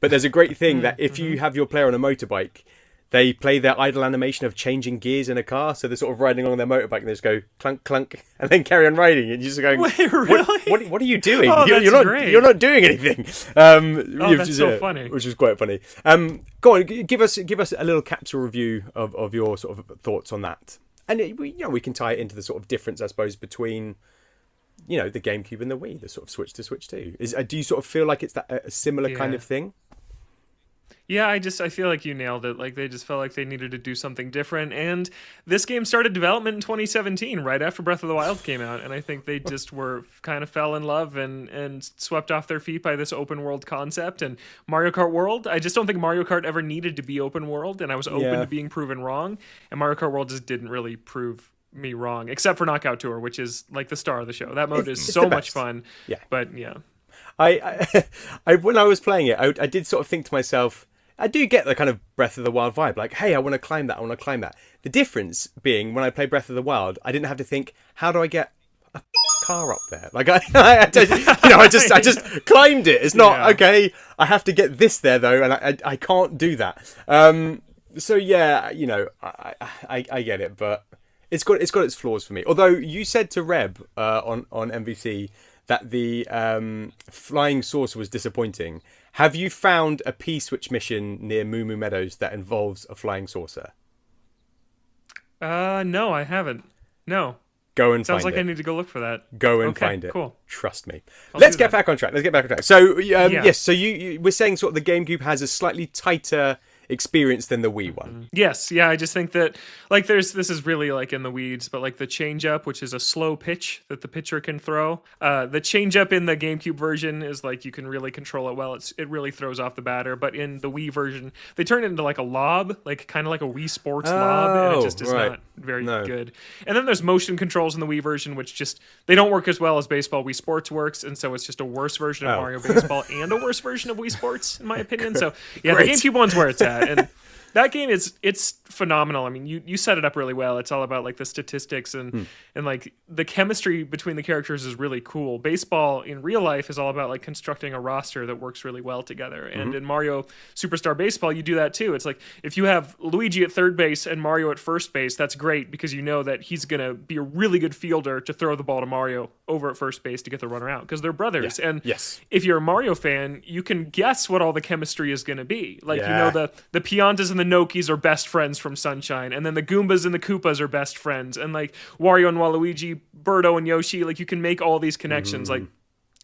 But there's a great thing that if you have your player on a motorbike, they play their idle animation of changing gears in a car. So they're sort of riding along their motorbike and they just go clunk, clunk, and then carry on riding. And you're just going, wait, really? What are you doing? Oh, you're not doing anything. That's so funny. Which is quite funny. Go on, give us a little capsule review of your sort of thoughts on that. And we can tie it into the sort of difference, I suppose, between the GameCube and the Wii, the sort of Switch to Switch 2. Do you sort of feel like it's that a similar kind of thing? Yeah, I feel like you nailed it. Like, they just felt like they needed to do something different. And this game started development in 2017, right after Breath of the Wild came out. And I think they just kind of fell in love and swept off their feet by this open world concept. And Mario Kart World, I just don't think Mario Kart ever needed to be open world. And I was open to being proven wrong. And Mario Kart World just didn't really prove me wrong, except for Knockout Tour, which is like the star of the show. That mode is so much fun. Yeah. But yeah. I when I was playing it, I did sort of think to myself, I do get the kind of Breath of the Wild vibe, like, hey, I want to climb that. The difference being, when I play Breath of the Wild, I didn't have to think, how do I get a car up there? Like, I just climbed it. It's not, okay, I have to get this there, though, and I can't do that. So, yeah, I get it, but it's got its flaws for me. Although, you said to Reb on MVC that the flying saucer was disappointing. Have you found a P-switch mission near Moo Moo Meadows that involves a flying saucer? No, I haven't. No. Go and Sounds find like it. I need to go look for that. Go and find it. Cool. Trust me. I'll Let's do get that. back on track. So, yes, so you we're saying sort of the GameCube has a slightly tighter experience than the Wii one. Yes, yeah, I just think that like this is really like in the weeds, but like the change up, which is a slow pitch that the pitcher can throw. The change up in the GameCube version is like you can really control it well. It really throws off the batter, but in the Wii version, they turn it into like a lob, like kind of like a Wii Sports lob, and it just is not very good. And then there's motion controls in the Wii version, which just they don't work as well as Baseball Wii Sports works, and so it's just a worse version of Mario Baseball and a worse version of Wii Sports, in my opinion. So yeah, the GameCube one's where it's at. And that game it's phenomenal. I mean, you set it up really well. It's all about like the statistics and like the chemistry between the characters is really cool. Baseball in real life is all about like constructing a roster that works really well together. And in Mario Superstar Baseball, you do that too. It's like if you have Luigi at third base and Mario at first base, that's great because you know that he's going to be a really good fielder to throw the ball to Mario over at first base to get the runner out because they're brothers. Yeah. And yes. If you're a Mario fan, you can guess what all the chemistry is going to be. Like, you know, the Piantas and the Nokis are best friends from Sunshine, and then the Goombas and the Koopas are best friends, and like Wario and Waluigi, Birdo and Yoshi, like you can make all these connections. Like,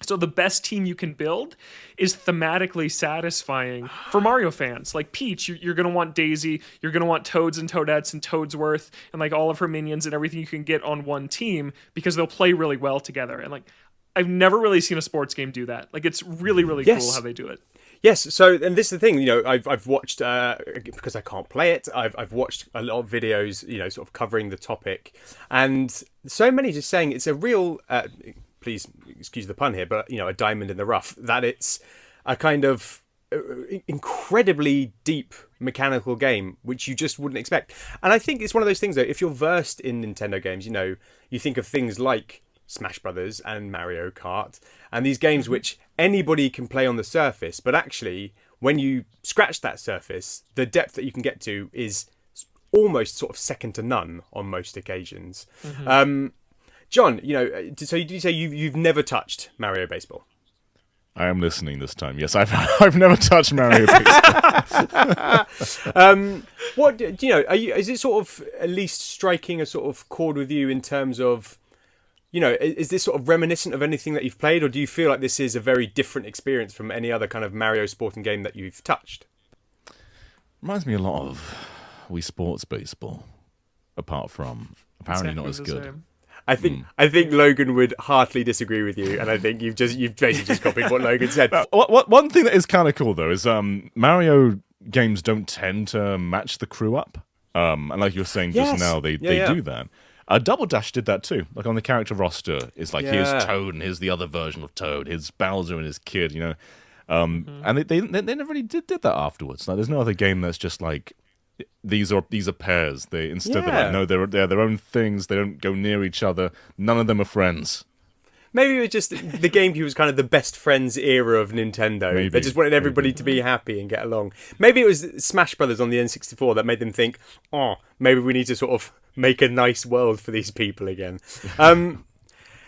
so the best team you can build is thematically satisfying for Mario fans. Like Peach, you're going to want Daisy, you're going to want Toads and Toadettes and Toadsworth, and like all of her minions and everything you can get on one team because they'll play really well together. And like, I've never really seen a sports game do that. Like, it's really, really cool how they do it. Yes, so and this is the thing, you know, I've watched because I can't play it. I've watched a lot of videos, you know, sort of covering the topic, and so many just saying it's a real. Please excuse the pun here, but you know, a diamond in the rough. That it's a kind of incredibly deep mechanical game which you just wouldn't expect. And I think it's one of those things though. If you're versed in Nintendo games, you know, you think of things like Smash Brothers and Mario Kart and these games which anybody can play on the surface, but actually when you scratch that surface, the depth that you can get to is almost sort of second to none on most occasions. John, you know, so you say you've never touched Mario Baseball? I am listening this time. Yes, I've never touched Mario Baseball. What do you know? Is it sort of at least striking a sort of chord with you in terms of, you know, is this sort of reminiscent of anything that you've played, or do you feel like this is a very different experience from any other kind of Mario sporting game that you've touched? Reminds me a lot of Wii Sports Baseball, apart from apparently not as good. I think Logan would heartily disagree with you, and I think you've basically just copied what Logan said. One thing that is kind of cool though is Mario games don't tend to match the crew up, and like you were saying just now, they do that. Double Dash did that too. Like on the character roster, it's like here's Toad and here's the other version of Toad. Here's Bowser and his kid, you know. And they never really did that afterwards. Like there's no other game that's just like these are pairs. They're like no, they're their own things. They don't go near each other. None of them are friends. Maybe it was just the GameCube was kind of the best friends era of Nintendo. Maybe. They just wanted everybody to be happy and get along. Maybe it was Smash Brothers on the N64 that made them think, oh, maybe we need to sort of make a nice world for these people again.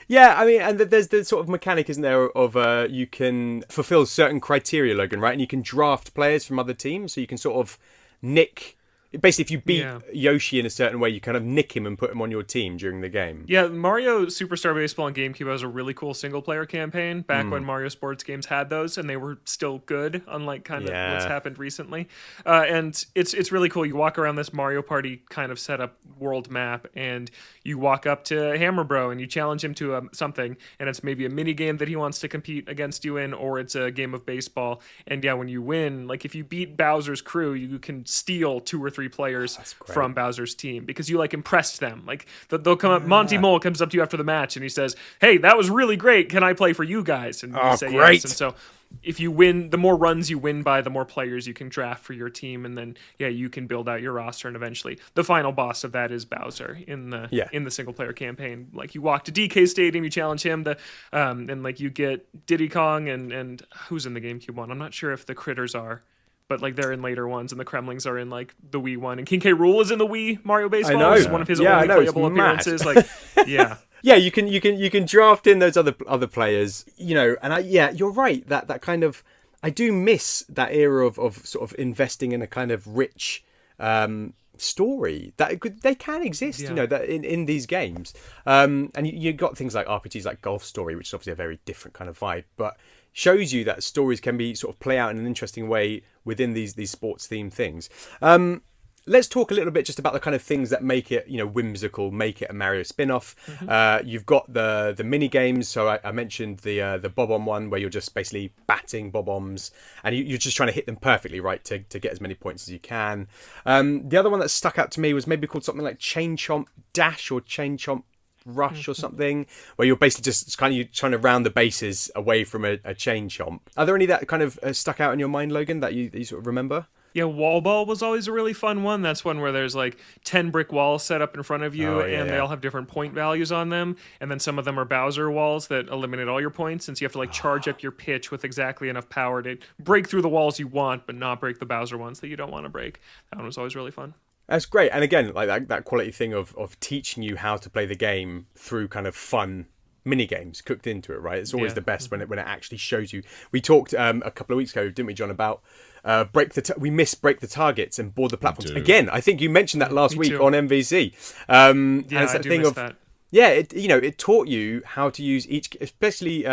Yeah, I mean, and there's the sort of mechanic, isn't there, of you can fulfill certain criteria, Logan, right? And you can draft players from other teams, so you can sort of nick. Basically, if you beat Yoshi in a certain way, you kind of nick him and put him on your team during the game. Yeah, Mario Superstar Baseball on GameCube has a really cool single-player campaign back when Mario sports games had those, and they were still good, unlike kind of what's happened recently. And it's really cool. You walk around this Mario Party kind of setup world map, and you walk up to Hammer Bro, and you challenge him to something, and it's maybe a mini game that he wants to compete against you in, or it's a game of baseball. And yeah, when you win, like if you beat Bowser's crew, you can steal 2 or 3 players from Bowser's team because you like impressed them. Like they'll come up. Monty Mole comes up to you after the match and he says, "Hey, that was really great. Can I play for you guys?" And you say yes. And so if you win, the more runs you win by, the more players you can draft for your team, and then you can build out your roster. And eventually, the final boss of that is Bowser in the single player campaign. Like you walk to DK Stadium, you challenge him, and like you get Diddy Kong and who's in the GameCube one. I'm not sure if the critters are. But like they're in later ones, and the Kremlings are in like the Wii one, and King K. Rool is in the Wii Mario Baseball. It's one of his only playable appearances. Like, Yeah, you can draft in those other players, and you're right. That kind of, I do miss that era of sort of investing in a kind of rich story they can exist, that in these games. And you got things like RPGs like Golf Story, which is obviously a very different kind of vibe, but shows you that stories can be sort of play out in an interesting way within these sports themed things. Let's talk a little bit just about the kind of things that make it, whimsical, make it a Mario spin-off. You've got the mini games. So I mentioned the Bob-omb one, where you're just basically batting Bob-ombs, and you're just trying to hit them perfectly, right, to get as many points as you can. The other one that stuck out to me was maybe called something like Chain Chomp Dash or Chain Chomp Rush or something, where you're basically just kind of trying to round the bases away from a chain chomp. Are there any that kind of stuck out in your mind, Logan, that you sort of remember? Yeah, Wall Ball was always a really fun one. That's one where there's like 10 brick walls set up in front of you, and they all have different point values on them. And then some of them are Bowser walls that eliminate all your points, and so you have to like charge up your pitch with exactly enough power to break through the walls you want, but not break the Bowser ones that you don't want to break. That one was always really fun. That's great. And again, like that quality thing of teaching you how to play the game through kind of fun mini games cooked into it, right? It's always the best when it actually shows you. We talked a couple of weeks ago, didn't we, John, about we missed break the targets and board the platforms. Again, I think you mentioned that last week on MVC. And it's that thing of that. Yeah, it taught you how to use each, especially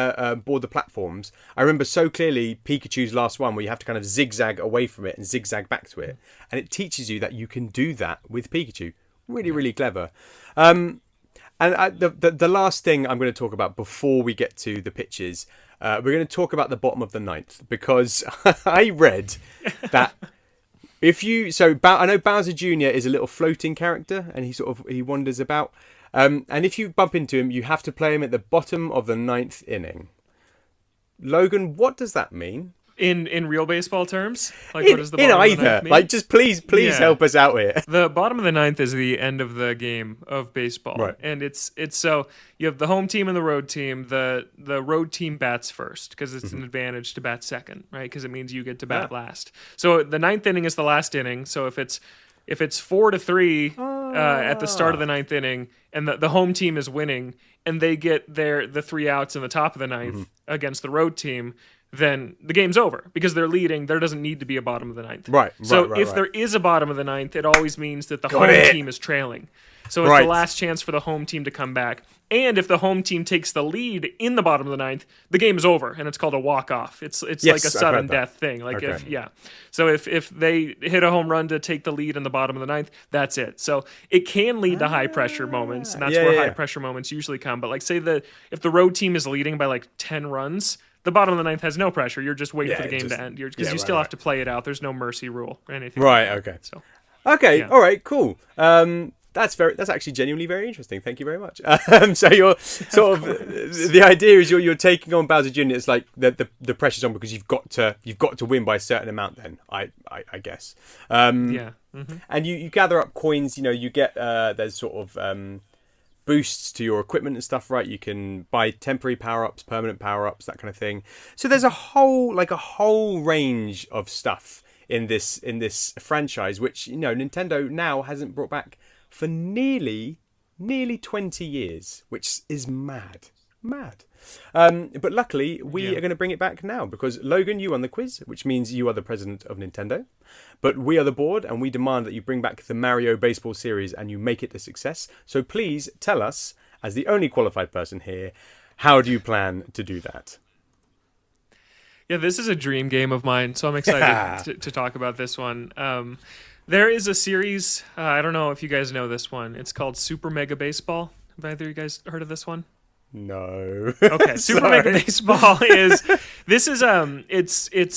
board the platforms. I remember so clearly Pikachu's last one, where you have to kind of zigzag away from it and zigzag back to it, and it teaches you that you can do that with Pikachu. Really, really clever. And the last thing I'm going to talk about before we get to the pitches, we're going to talk about the bottom of the ninth, because I read that I know Bowser Jr. is a little floating character, and he wanders about. And if you bump into him, you have to play him at the bottom of the ninth inning. Logan, what does that mean? In real baseball terms? Like, what does the bottom in either. Of the ninth mean? Like, just please help us out here. The bottom of the ninth is the end of the game of baseball. Right. And it's so you have the home team and the road team. The road team bats first, because it's an advantage to bat second, right? Because it means you get to bat last. So the ninth inning is the last inning. So if it's 4-3 at the start of the ninth inning, and the home team is winning, and they get the 3 outs in the top of the ninth against the road team, then the game's over, because they're leading. There doesn't need to be a bottom of the ninth. Right. So if there is a bottom of the ninth, it always means that the home team is trailing. So it's the last chance for the home team to come back. And if the home team takes the lead in the bottom of the ninth, the game is over, and it's called a walk-off. It's like a sudden death thing. Like So if they hit a home run to take the lead in the bottom of the ninth, that's it. So it can lead to high-pressure moments, and that's where high-pressure moments usually come. But like, say if the road team is leading by like 10 runs, the bottom of the ninth has no pressure. You're just waiting for the game to end. Because you still have to play it out. There's no mercy rule or anything. Right. Like that. Okay. So. Okay. Yeah. All right. Cool. That's actually genuinely very interesting. Thank you very much. So you're sort of the idea is you're taking on Bowser Jr. It's like the pressure's on, because you've got to win by a certain amount. Then I guess. And you gather up coins. You get there's sort of boosts to your equipment and stuff, right? You can buy temporary power-ups, permanent power-ups, that kind of thing. So there's a whole range of stuff in this franchise, which Nintendo now hasn't brought back for nearly 20 years, which is mad. But luckily, we are going to bring it back now, because Logan, you won the quiz, which means you are the president of Nintendo. But we are the board, and we demand that you bring back the Mario Baseball series and you make it a success. So please tell us, as the only qualified person here, how do you plan to do that? Yeah, this is a dream game of mine, so I'm excited to talk about this one. There is a series, I don't know if you guys know this one. It's called Super Mega Baseball. Have either of you guys heard of this one? No. Okay, Super Mega Baseball it's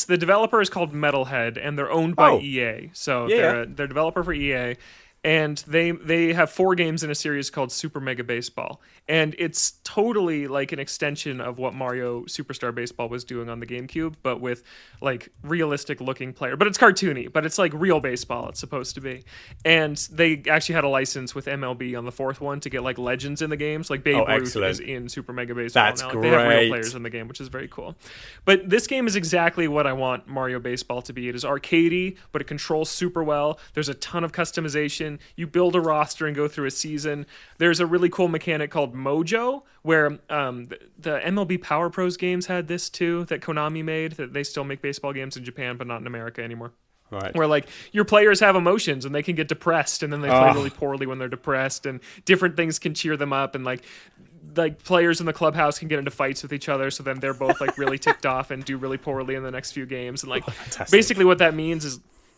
the developer is called Metalhead, and they're owned by EA. So they're developer for EA, and they have 4 games in a series called Super Mega Baseball. And it's totally like an extension of what Mario Superstar Baseball was doing on the GameCube, but with like realistic looking player. But it's cartoony, but it's like real baseball, it's supposed to be. And they actually had a license with MLB on the 4th one to get like legends in the games. Like Babe Ruth is in Super Mega Baseball. That's now. great. They have real players in the game, which is very cool. But this game is exactly what I want Mario Baseball to be. It is arcadey, but it controls super well. There's a ton of customization. You build a roster and go through a season. There's a really cool mechanic called called Mojo, where the MLB Power Pros games had this too, that Konami made, that they still make baseball games in Japan, but not in America anymore. Right. Where like your players have emotions and they can get depressed and then they play really poorly when they're depressed, and different things can cheer them up, and like players in the clubhouse can get into fights with each other, so then they're both like really ticked off and do really poorly in the next few games. And like basically what that means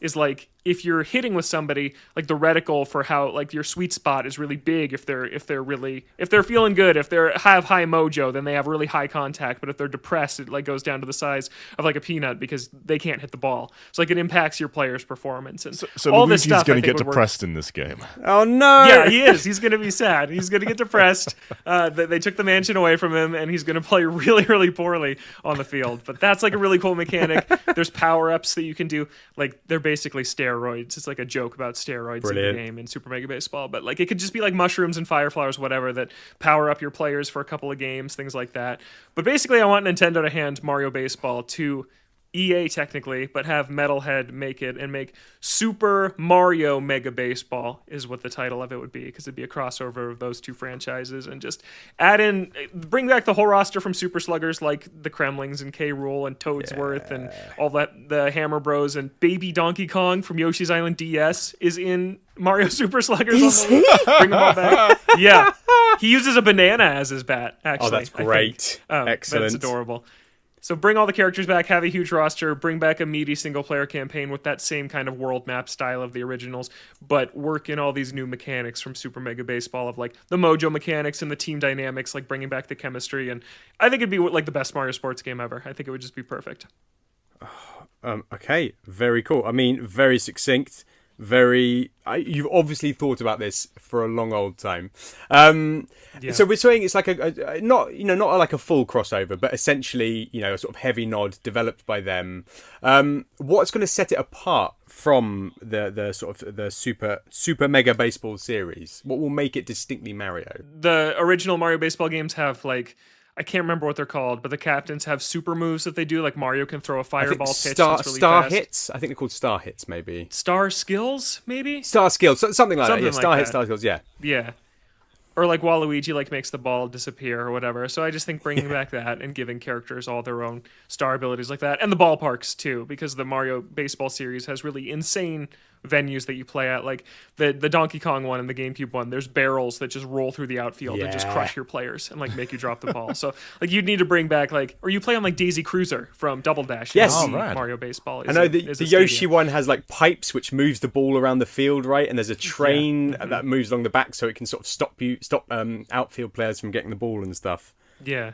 is like if you're hitting with somebody, like the reticle for how like your sweet spot is really big if they're feeling good, if they have high mojo, then they have really high contact. But if they're depressed, it like goes down to the size of like a peanut because they can't hit the ball. So like it impacts your player's performance. And so all Luigi's this stuff going to get depressed in this game. Oh no! Yeah, he is. He's going to be sad. He's going to get depressed. They took the mansion away from him, and he's going to play really, really poorly on the field. But that's like a really cool mechanic. There's power-ups that you can do. Like they're basically steroids. It's like a joke about steroids in the game in Super Mega Baseball. But like it could just be like mushrooms and fire flowers, whatever, that power up your players for a couple of games, things like that. But basically, I want Nintendo to hand Mario Baseball to EA technically, but have Metalhead make it and make Super Mario Mega Baseball is what the title of it would be, because it'd be a crossover of those two franchises, and just bring back the whole roster from Super Sluggers, like the Kremlings and K. Rool and Toadsworth and all that, the Hammer Bros, and Baby Donkey Kong from Yoshi's Island DS is in Mario Super Sluggers. Bring them all back. Yeah, he uses a banana as his bat. Actually, that's great. Excellent. That's adorable. So bring all the characters back, have a huge roster, bring back a meaty single-player campaign with that same kind of world map style of the originals, but work in all these new mechanics from Super Mega Baseball of like the mojo mechanics and the team dynamics, like bringing back the chemistry. And I think it'd be like the best Mario sports game ever. I think it would just be perfect. Okay, very cool. I mean, very succinct. You've obviously thought about this for a long old time. So we're saying it's like not like a full crossover, but essentially, a sort of heavy nod developed by them. What's going to set it apart from the sort of the Super Mega Baseball series? What will make it distinctly Mario? The original Mario Baseball games have like, I can't remember what they're called, but the captains have super moves that they do. Like Mario can throw a fireball pitch that's really Star fast. Hits? I think they're called Star Hits, maybe. Star Skills, maybe? Star Skills, something like that. Yeah, like Star Hits, that. Star Skills, yeah. Yeah. Or like Waluigi like makes the ball disappear or whatever. So I just think bringing back that and giving characters all their own star abilities like that. And the ballparks too, because the Mario Baseball series has really insane venues that you play at. Like the Donkey Kong one and the GameCube one, there's barrels that just roll through the outfield and just crush your players and like make you drop the ball. So like you'd need to bring back like, or you play on like Daisy Cruiser from Double Dash. Yes. Mario Baseball. I know the Yoshi one has like pipes which moves the ball around the field, right? And there's a train that moves along the back so it can sort of stop outfield players from getting the ball and stuff. Yeah.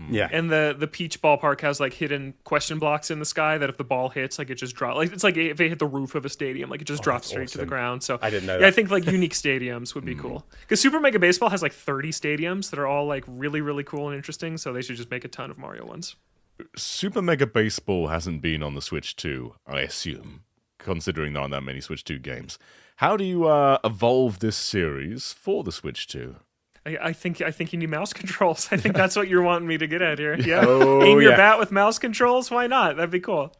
Yeah. And the Peach ballpark has like hidden question blocks in the sky that if the ball hits, like it just drops. Like it's like if they hit the roof of a stadium, like it just drops straight to the ground. So I didn't know that. Yeah, I think like unique stadiums would be cool. Because Super Mega Baseball has like 30 stadiums that are all like really, really cool and interesting. So they should just make a ton of Mario ones. Super Mega Baseball hasn't been on the Switch 2, I assume, considering there aren't that many Switch 2 games. How do you evolve this series for the Switch 2? I think you need mouse controls. I think that's what you're wanting me to get at here. Yeah, Oh, your bat with mouse controls. Why not? That'd be cool.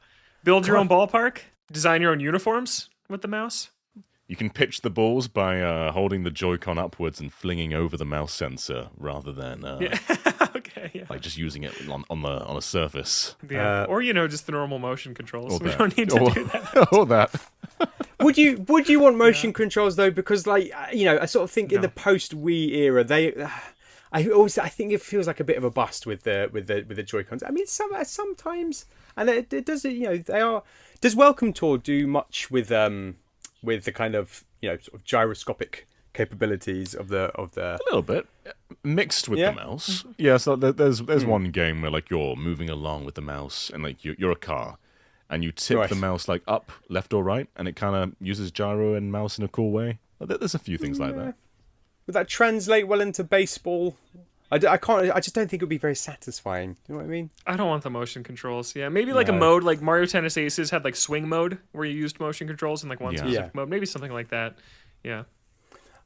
Build your own ballpark. Design your own uniforms with the mouse. You can pitch the balls by holding the Joy-Con upwards and flinging over the mouse sensor rather than like just using it on a surface. Yeah, or just the normal motion controls. We don't need to do that. Or that. Would you want motion controls though? Because like I sort of think in the post Wii era I think it feels like a bit of a bust with the Joy-Cons. I mean, sometimes, and it does does Welcome Tour do much with the kind of sort of gyroscopic capabilities of the a little bit mixed with the mouse. Yeah, so there's one game where like you're moving along with the mouse and like you're a car. And you tip the mouse like up, left or right, and it kind of uses gyro and mouse in a cool way. There's a few things like that. Would that translate well into baseball? I just don't think it would be very satisfying. You know what I mean? I don't want the motion controls. Yeah, maybe like a mode like Mario Tennis Aces had like swing mode where you used motion controls in like one specific mode. Maybe something like that. Yeah.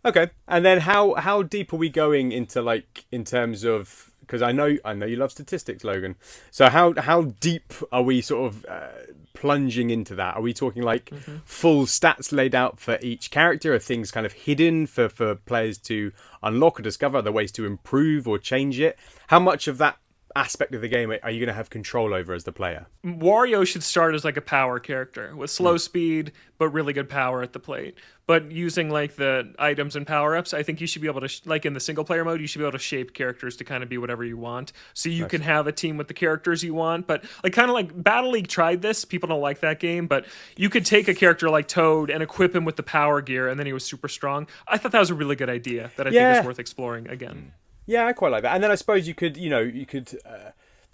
Okay, and then how deep are we going into like in terms of because I know you love statistics, Logan. So how deep are we sort of plunging into that? Are we talking like full stats laid out for each character? Are things kind of hidden for players to unlock or discover? Are there ways to improve or change it? How much of that aspect of the game are you going to have control over as the player? Wario should start as like a power character with slow speed but really good power at the plate. But using like the items and power-ups, I think you should be able to like in the single player mode, you should be able to shape characters to kind of be whatever you want. So you can have a team with the characters you want, but like kind of like Battle League tried this. People don't like that game, but you could take a character like Toad and equip him with the power gear and then he was super strong. I thought that was a really good idea that I think is worth exploring again. Yeah, I quite like that. And then I suppose you could,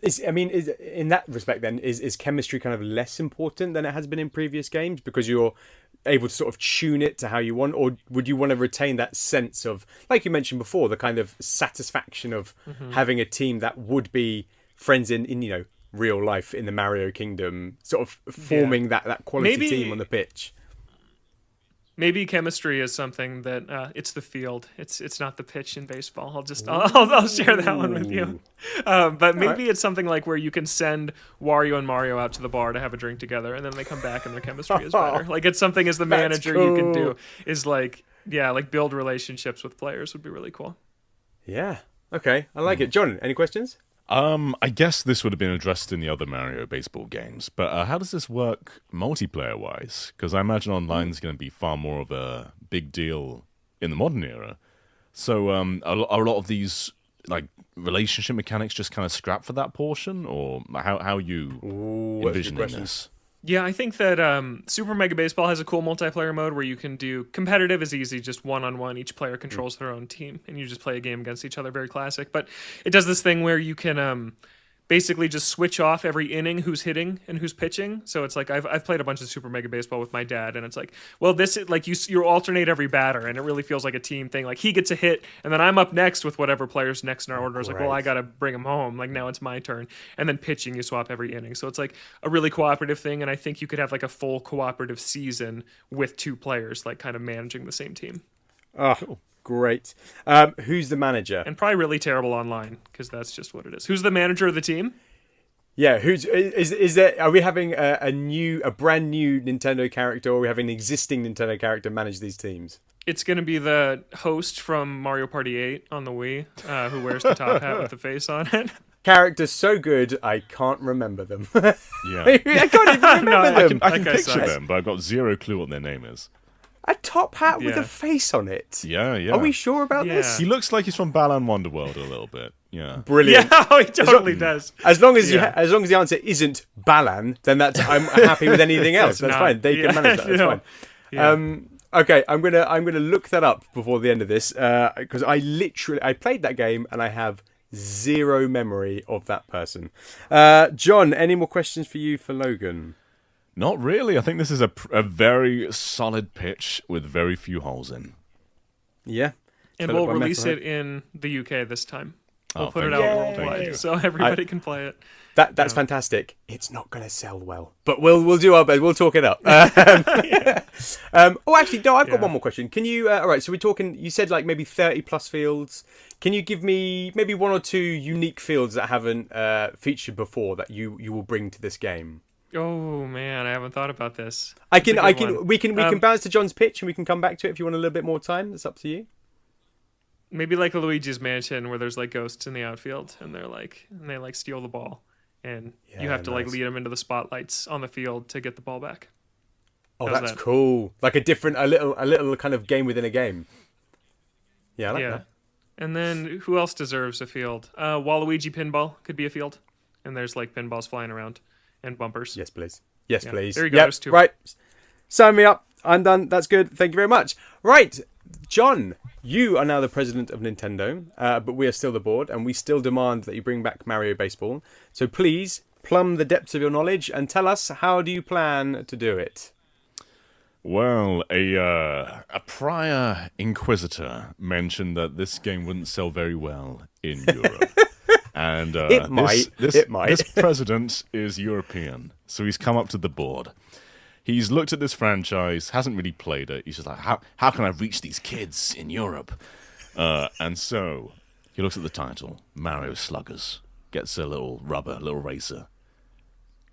is in that respect then, is chemistry kind of less important than it has been in previous games because you're able to sort of tune it to how you want, or would you want to retain that sense of, like you mentioned before, the kind of satisfaction of having a team that would be friends in real life in the Mario Kingdom, sort of forming that quality team on the pitch? Maybe chemistry is something that it's the field. It's not the pitch in baseball. I'll share that one with you. But maybe it's something like where you can send Wario and Mario out to the bar to have a drink together, and then they come back and their chemistry is better. Like it's something as the manager you can do is like build relationships with players would be really cool. Yeah. Okay. I like it. John, any questions? I guess this would have been addressed in the other Mario baseball games, but how does this work multiplayer-wise? Because I imagine online is going to be far more of a big deal in the modern era. So are a lot of these like relationship mechanics just kind of scrapped for that portion, or how are you envisioning this? Yeah, I think that Super Mega Baseball has a cool multiplayer mode where you can do competitive is easy, just one-on-one. Each player controls their own team, and you just play a game against each other. Very classic. But it does this thing where you can basically just switch off every inning who's hitting and who's pitching. So it's like I've played a bunch of Super Mega Baseball with my dad, and it's like, well, this is like you alternate every batter, and it really feels like a team thing. Like he gets a hit, and then I'm up next with whatever player's next in our order. It's like, well, I got to bring him home. Like now it's my turn, and then pitching, you swap every inning. So it's like a really cooperative thing, and I think you could have like a full cooperative season with two players, like kind of managing the same team. Oh, cool. Great. Who's the manager? And probably really terrible online because that's just what it is. Who's the manager of the team? Yeah, is there? Are we having a brand new Nintendo character, or are we having an existing Nintendo character manage these teams? It's going to be the host from Mario Party 8 on the Wii, who wears the top hat with the face on it. Characters so good, I can't remember them. Yeah, I can't even remember them. I can picture them, but I've got zero clue what their name is. A top hat with a face on it. Yeah. Are we sure about this? He looks like he's from Balan Wonderworld a little bit. Yeah. Brilliant. Yeah, he totally does. As long as as long as the answer isn't Balan, then I'm happy with anything else. That's fine. They can manage that. That's fine. Yeah. Okay, I'm gonna look that up before the end of this because I played that game and I have zero memory of that person. John, any more questions for you for Logan? Not really. I think this is a very solid pitch with very few holes in. Yeah. And we'll release it in the UK this time. We'll put it out worldwide so everybody can play it. That's fantastic. It's not going to sell well, but we'll do our best. We'll talk it up. Actually, no. I've got one more question. Can you? All right. So we're talking. You said like maybe 30 plus fields. Can you give me maybe one or two unique fields that haven't featured before that you will bring to this game? Oh man, I haven't thought about this. We can bounce to John's pitch and we can come back to it if you want a little bit more time. That's up to you. Maybe like a Luigi's Mansion where there's like ghosts in the outfield and they steal the ball and you have to like lead them into the spotlights on the field to get the ball back. Oh, that's cool. Like a little kind of game within a game. Yeah, I like that. And then who else deserves a field? Waluigi Pinball could be a field, and there's like pinballs flying around. And bumpers. Yes, please. Yes, please. There you go. There's two. Right. Sign me up. I'm done. That's good. Thank you very much. Right. John, you are now the president of Nintendo, but we are still the board, and we still demand that you bring back Mario Baseball. So please plumb the depths of your knowledge and tell us, how do you plan to do it? Well, a prior inquisitor mentioned that this game wouldn't sell very well in Europe. And it might. This president is European, so he's come up to the board. He's looked at this franchise, hasn't really played it. He's just like, how can I reach these kids in Europe? And so He looks at the title, Mario Sluggers. Gets a little razor.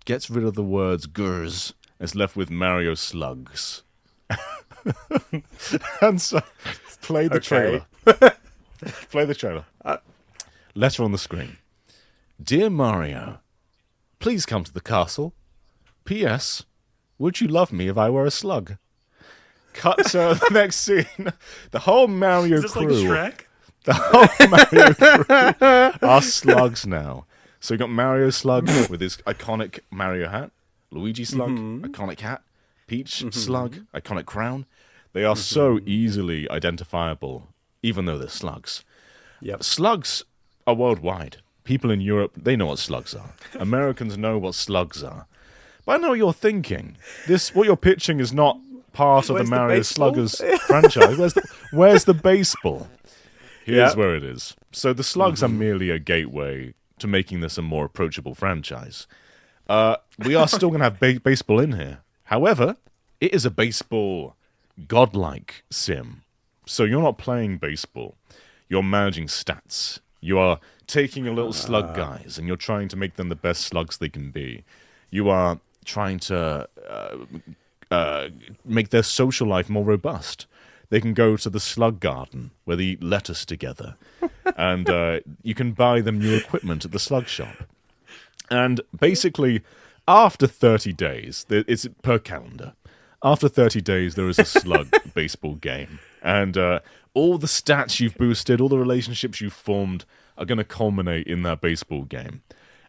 Gets rid of the words "gurs." It's left with Mario Slugs. And so, play the trailer. Play the trailer. Letter on the screen. Dear Mario, please come to the castle. P.S. Would you love me if I were a slug? Cut to the next scene. The whole Mario Is this crew. like Shrek? The whole Mario crew are slugs now. So you got Mario Slug with his iconic Mario hat, Luigi Slug, iconic hat, Peach Slug, iconic crown. They are so easily identifiable, even though they're slugs. Yep. Slugs are worldwide. People in Europe, they know what slugs are. Americans know what slugs are. But I know what you're thinking. What you're pitching is not part of the Mario Sluggers franchise. Where's the baseball? Here's where it is. So the slugs are merely a gateway to making this a more approachable franchise. We are still going to have baseball in here. However, it is a baseball godlike sim. So you're not playing baseball. You're managing stats. You are taking your little slug guys and you're trying to make them the best slugs they can be. You are trying to make their social life more robust. They can go to the slug garden where they eat lettuce together. And you can buy them new equipment at the slug shop. And basically, after 30 days, it's per calendar. After 30 days, there is a slug baseball game. And all the stats you've boosted, all the relationships you've formed are going to culminate in that baseball game.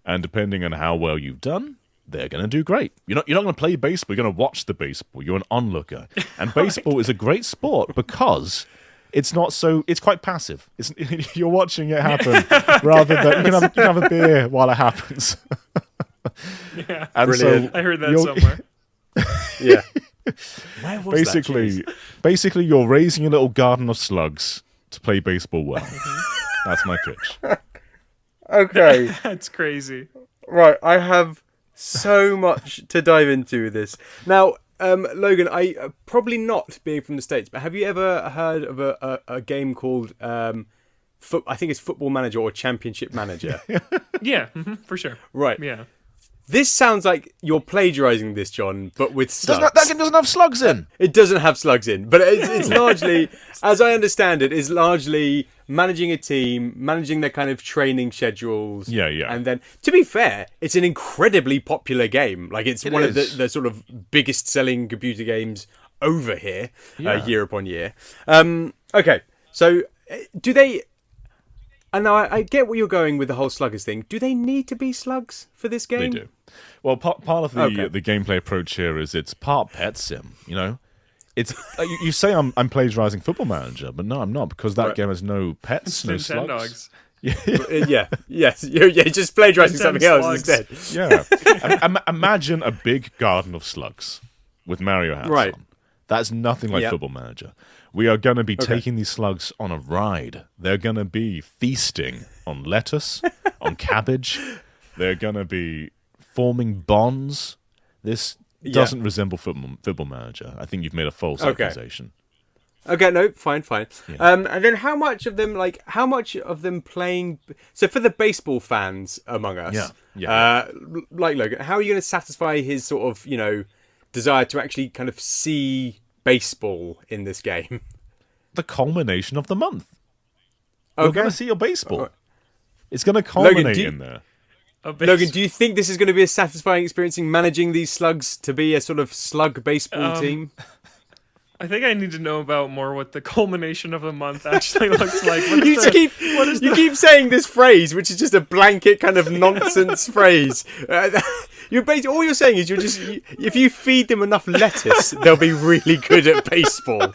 And depending on how well you've done, they're going to do great. You're not going to play baseball. You're going to watch the baseball. You're an onlooker. And baseball is a great sport because it's quite passive. You're watching it happen rather than you can have a beer while it happens. Yeah, and brilliant. I heard that somewhere. Yeah. Where was basically, you're raising a little garden of slugs to play baseball well. That's my pitch. Okay. That's crazy. Right, I have so much to dive into with this. Now, Logan, I probably not being from the States, but have you ever heard of a game called I think it's Football Manager or Championship Manager? Yeah, for sure. Right. Yeah. This sounds like you're plagiarizing this, John, but with slugs. That game doesn't have slugs in. It doesn't have slugs in, but it's largely, as I understand it, is largely managing a team, managing their kind of training schedules. Yeah. And then, to be fair, it's an incredibly popular game. Like, it's one of the sort of biggest selling computer games over here, year upon year. Okay, so do they... And now I get where you're going with the whole sluggers thing. Do they need to be slugs for this game? They do. Well, part of the gameplay approach here is it's part pet sim. You know, it's you say I'm plagiarizing Football Manager, but no, I'm not because that game has no pets, no slugs. Yes, you're just plagiarizing something else instead. Yeah, imagine a big garden of slugs with Mario hats on. That's nothing like Football Manager. We are going to be taking these slugs on a ride. They're going to be feasting on lettuce, on cabbage. They're going to be forming bonds. This doesn't resemble Football Manager. I think you've made a false accusation. Okay, no, fine. Yeah. And then how much of them playing... So for the baseball fans among us, like Logan, how are you going to satisfy his sort of, desire to actually kind of see baseball in this game? The culmination of the month. You're going to see your baseball. It's going to culminate Logan, in there. Logan, do you think this is going to be a satisfying experience in managing these slugs to be a sort of slug baseball team? I think I need to know about more what the culmination of the month actually looks like. You keep saying this phrase, which is just a blanket kind of nonsense phrase. All you're saying is if you feed them enough lettuce, they'll be really good at baseball.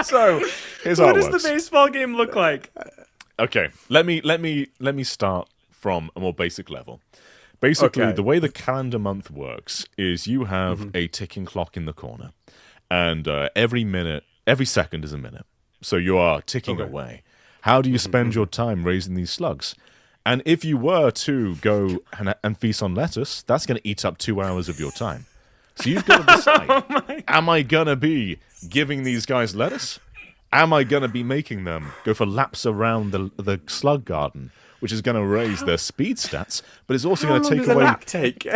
So here's what does the baseball game look like? Okay, let me start from a more basic level. Basically, the way the calendar month works is you have a ticking clock in the corner. And every second is a minute. So you are ticking away. How do you spend your time raising these slugs? And if you were to go and feast on lettuce, that's going to eat up 2 hours of your time. So you've got to decide, am I going to be giving these guys lettuce? am I going to be making them go for laps around the slug garden, which is going to raise their speed stats, but it's also going to take away. How long does a lap take?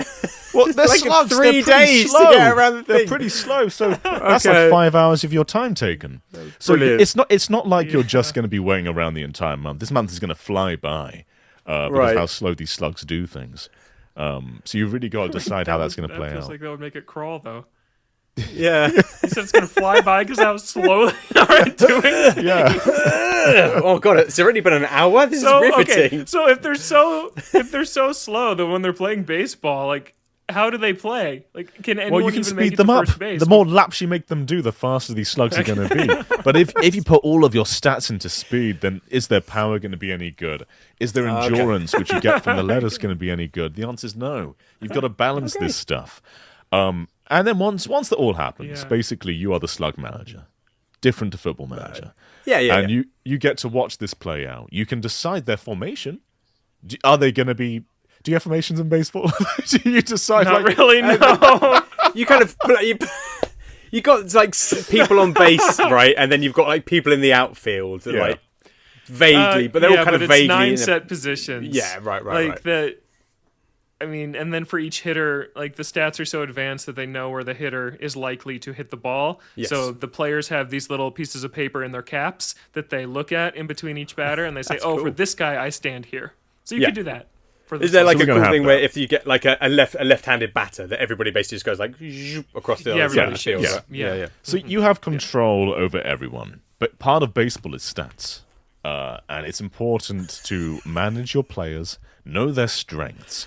Well, they're like slugs. 3 days slow. to get around the thing. They're pretty slow, so that's like 5 hours of your time taken. So it's not like you're just going to be waiting around the entire month. This month is going to fly by because of how slow these slugs do things. So you've really got to decide how that's going to play out. Feels like that would make it crawl, though. Yeah. He said it's going to fly by because how slow they are at doing it. Yeah. Oh god, it's already been an hour. This is riveting. Okay, so if they're so slow that when they're playing baseball, like how do they play? Like, can anyone Well, you can even make speed it them to up. first base? The more laps you make them do, the faster these slugs are going to be. But if you put all of your stats into speed, then is their power going to be any good? Is their endurance, which you get from the letters, going to be any good? The answer is no. You've got to balance this stuff. And then once that all happens, basically you are the slug manager, different to football manager. And you get to watch this play out. You can decide their formation. Are they going to be? Do you have formations in baseball? Do you decide? Not really. No. You kind of you got like people on base, right? And then you've got like people in the outfield, that, like vaguely, but they're all kind of vaguely. It's 9 set positions. Yeah, right. Like that. I mean, and then for each hitter, like the stats are so advanced that they know where the hitter is likely to hit the ball. Yes. So the players have these little pieces of paper in their caps that they look at in between each batter, and they say, "Oh, for this guy, I stand here." So you could do that. Is there like a cool thing where if you get like a left-handed batter, that everybody basically just goes like across the other side of the field? Yeah. So you have control over everyone, but part of baseball is stats, and it's important to manage your players, know their strengths.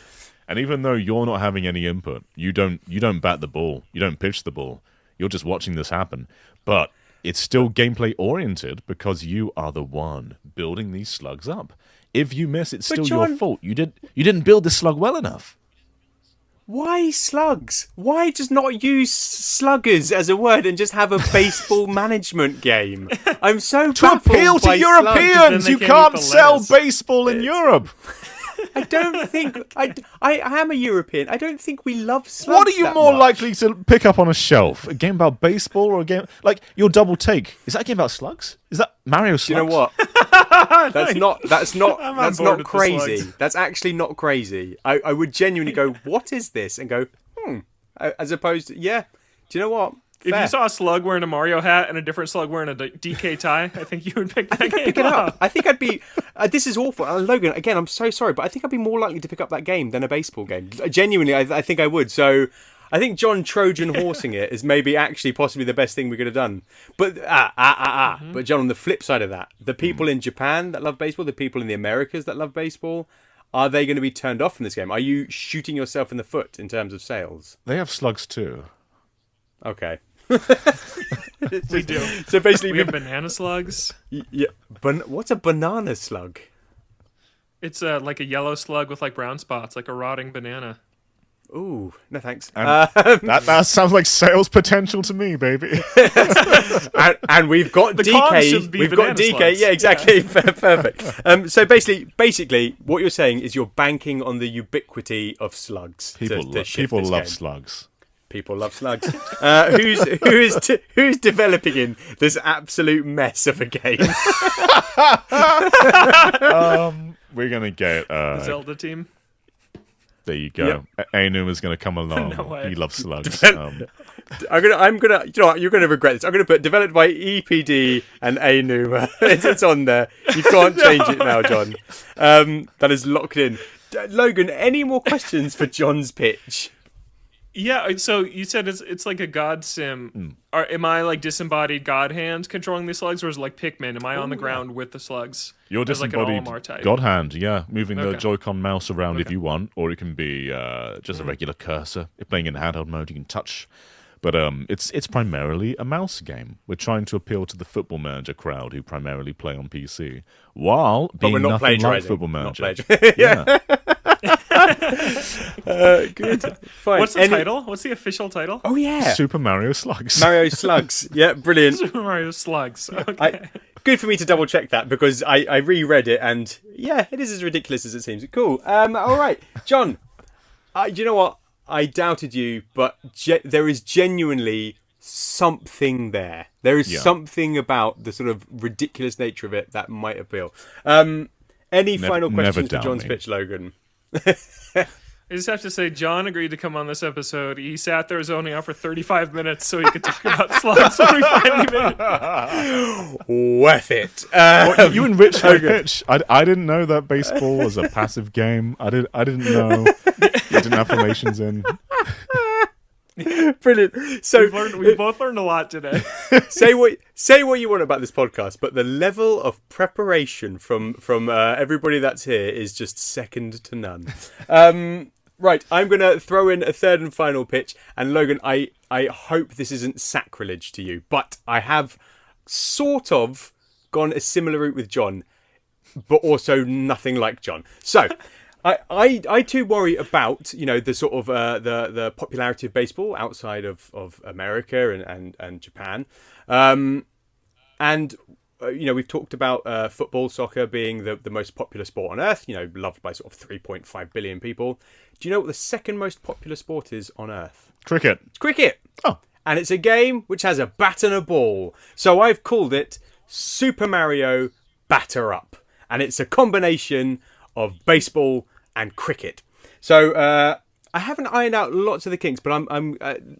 And even though you're not having any input, you don't bat the ball, you don't pitch the ball, you're just watching this happen. But it's still gameplay oriented because you are the one building these slugs up. If you miss, it's still your fault. You didn't build the slug well enough. Why slugs? Why just not use sluggers as a word and just have a baseball management game? I'm so to appeal to Europeans. You can't sell baseball in Europe. I don't think I am a European. I don't think we love slugs. What are you more likely to pick up on a shelf? A game about baseball or a game like your Double Take? Is that a game about slugs? Is that Mario Slugs? You know what? That's not crazy. That's actually not crazy. I would genuinely go, what is this? And go, as opposed to, do you know what? If you saw a slug wearing a Mario hat and a different slug wearing a DK tie, I think you would pick that game pick it up. I think I'd be... this is awful. Logan, again, I'm so sorry, but I think I'd be more likely to pick up that game than a baseball game. Genuinely, I think I would. So I think John Trojan horsing it is maybe actually possibly the best thing we could have done. But, But John, on the flip side of that, the people in Japan that love baseball, the people in the Americas that love baseball, are they going to be turned off from this game? Are you shooting yourself in the foot in terms of sales? They have slugs too. Okay. We do. So basically, we have banana slugs. Yeah, what's a banana slug? It's like a yellow slug with like brown spots, like a rotting banana. Ooh, no thanks. That sounds like sales potential to me, baby. and we've got DK. We've got DK. Slugs. Yeah, exactly. Yeah. Perfect. So basically, what you're saying is you're banking on the ubiquity of slugs. People love slugs. People love slugs. Who's developing in this absolute mess of a game? We're gonna get the Zelda team. There you go. Yep. Ainum is gonna come along. No way. He loves slugs. I'm gonna. You know what? You're gonna regret this. I'm gonna put developed by EPD and Ainum. It's on there. You can't change it now, John. That is locked in. Logan, any more questions for John's pitch? Yeah, so you said it's like a god sim. Am I like disembodied god hand controlling the slugs, or is it like Pikmin? Am I on the ground with the slugs? You're disembodied like god hand, moving the Joy-Con mouse around if you want, or it can be just a regular cursor. If playing in handheld mode, you can touch. But it's primarily a mouse game. We're trying to appeal to the Football Manager crowd who primarily play on PC, while being nothing like Football Manager. Good. Fine. What's the title? What's the official title? Oh yeah, Super Mario Slugs. Mario Slugs. Yeah, brilliant. Super Mario Slugs. Okay. Good for me to double check that because I reread it and it is as ridiculous as it seems. Cool. All right, John. Do you know what? I doubted you, but there is genuinely something there. There is something about the sort of ridiculous nature of it that might appeal. Any final questions for John's pitch, Logan? I just have to say, John agreed to come on this episode. He sat there zoning out for 35 minutes so he could talk about slugs when we finally made it. Worth it. You enriched my pitch. I didn't know that baseball was a passive game. I didn't know you didn't have formations in. Brilliant. So we both learned a lot today. say what you want about this podcast, but the level of preparation from everybody that's here is just second to none. Right, I'm going to throw in a third and final pitch. And Logan, I hope this isn't sacrilege to you, but I have sort of gone a similar route with John, but also nothing like John. So I too worry about, the sort of the popularity of baseball outside of America and Japan. We've talked about football, soccer being the most popular sport on earth, loved by sort of 3.5 billion people. Do you know what the second most popular sport is on earth? Cricket. It's cricket. Oh. And it's a game which has a bat and a ball. So I've called it Super Mario Batter Up. And it's a combination of baseball and cricket. So I haven't ironed out lots of the kinks, but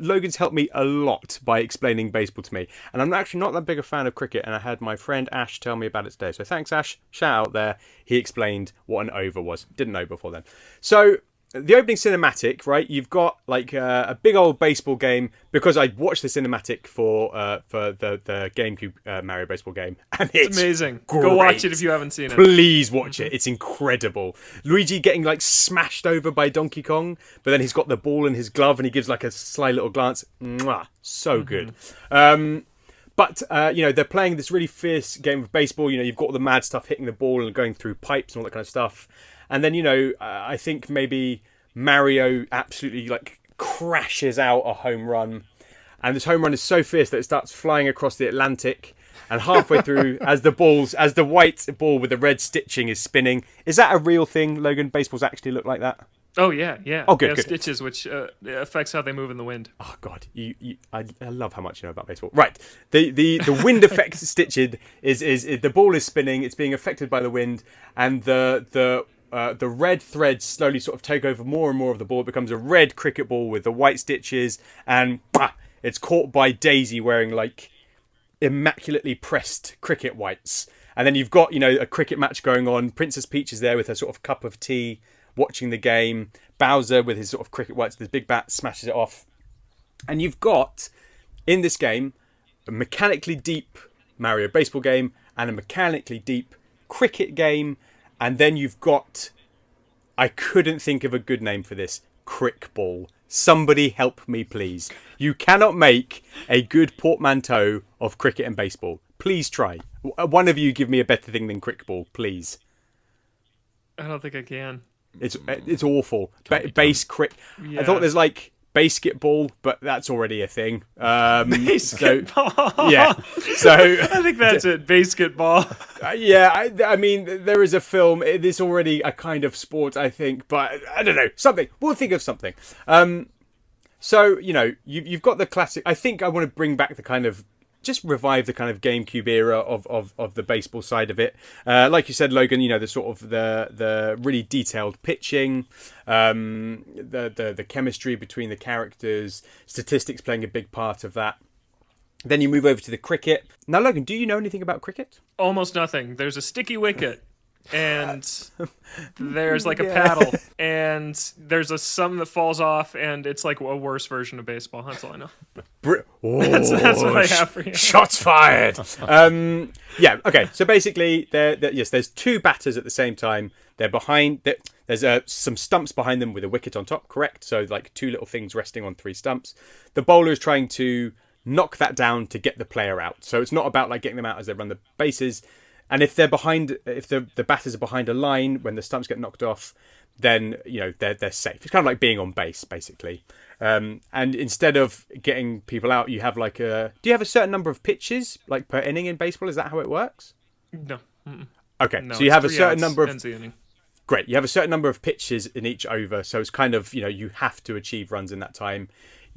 Logan's helped me a lot by explaining baseball to me. And I'm actually not that big a fan of cricket, and I had my friend Ash tell me about it today. So thanks, Ash. Shout out there. He explained what an over was. Didn't know before then. So the opening cinematic, right? You've got like a big old baseball game, because I watched the cinematic for the GameCube Mario baseball game, and it's amazing. Great. Go watch it if you haven't seen it. Please watch it. It's incredible. Luigi getting like smashed over by Donkey Kong, but then he's got the ball in his glove and he gives like a sly little glance. Mwah, so good. But they're playing this really fierce game of baseball. You've got all the mad stuff hitting the ball and going through pipes and all that kind of stuff. And then, I think maybe Mario absolutely like crashes out a home run. And this home run is so fierce that it starts flying across the Atlantic. And halfway through, as the white ball with the red stitching is spinning. Is that a real thing, Logan? Baseballs actually look like that? Oh, yeah. Oh, good, good. Stitches, which affects how they move in the wind. Oh, God. I love how much you know about baseball. Right. The wind effect stitched is the ball is spinning. It's being affected by the wind. And the red threads slowly sort of take over more and more of the ball. It becomes a red cricket ball with the white stitches, and it's caught by Daisy wearing like immaculately pressed cricket whites. And then you've got, a cricket match going on. Princess Peach is there with her sort of cup of tea, watching the game. Bowser with his sort of cricket whites, with his big bat, smashes it off. And you've got, in this game, a mechanically deep Mario baseball game and a mechanically deep cricket game. And then you've got, I couldn't think of a good name for this, Crickball. Somebody help me, please. You cannot make a good portmanteau of cricket and baseball. Please try. One of you give me a better thing than Crickball, please. I don't think I can. It's awful. Base crick. Yeah. I thought there's like basketball, but that's already a thing. Basketball. So, yeah. So I think that's it. Basketball. Yeah. I mean, there is a film. It is already a kind of sport, I think, but I don't know. Something. We'll think of something. So you've got the classic. I think I want to bring back the kind of, just revive the kind of GameCube era of the baseball side of it. Like you said, Logan, the sort of the really detailed pitching, the chemistry between the characters, statistics playing a big part of that. Then you move over to the cricket. Now, Logan, do you know anything about cricket? Almost nothing. There's a sticky wicket. And there's like a paddle, and there's a sum that falls off, and it's like a worse version of baseball. That's all I know. That's what I have for you. Shots fired. Yeah. Okay. So basically, there's two batters at the same time. They're behind. There's some stumps behind them with a wicket on top. Correct. So like two little things resting on three stumps. The bowler is trying to knock that down to get the player out. So it's not about like getting them out as they run the bases. And if they're behind, if the batters are behind a line when the stumps get knocked off, then they're safe. It's kind of like being on base, basically. And instead of getting people out, you have like do you have a certain number of pitches like per inning in baseball? Is that how it works? No. Mm-mm. Okay, no, so you have a certain number of. Great, you have a certain number of pitches in each over, so it's kind of you have to achieve runs in that time.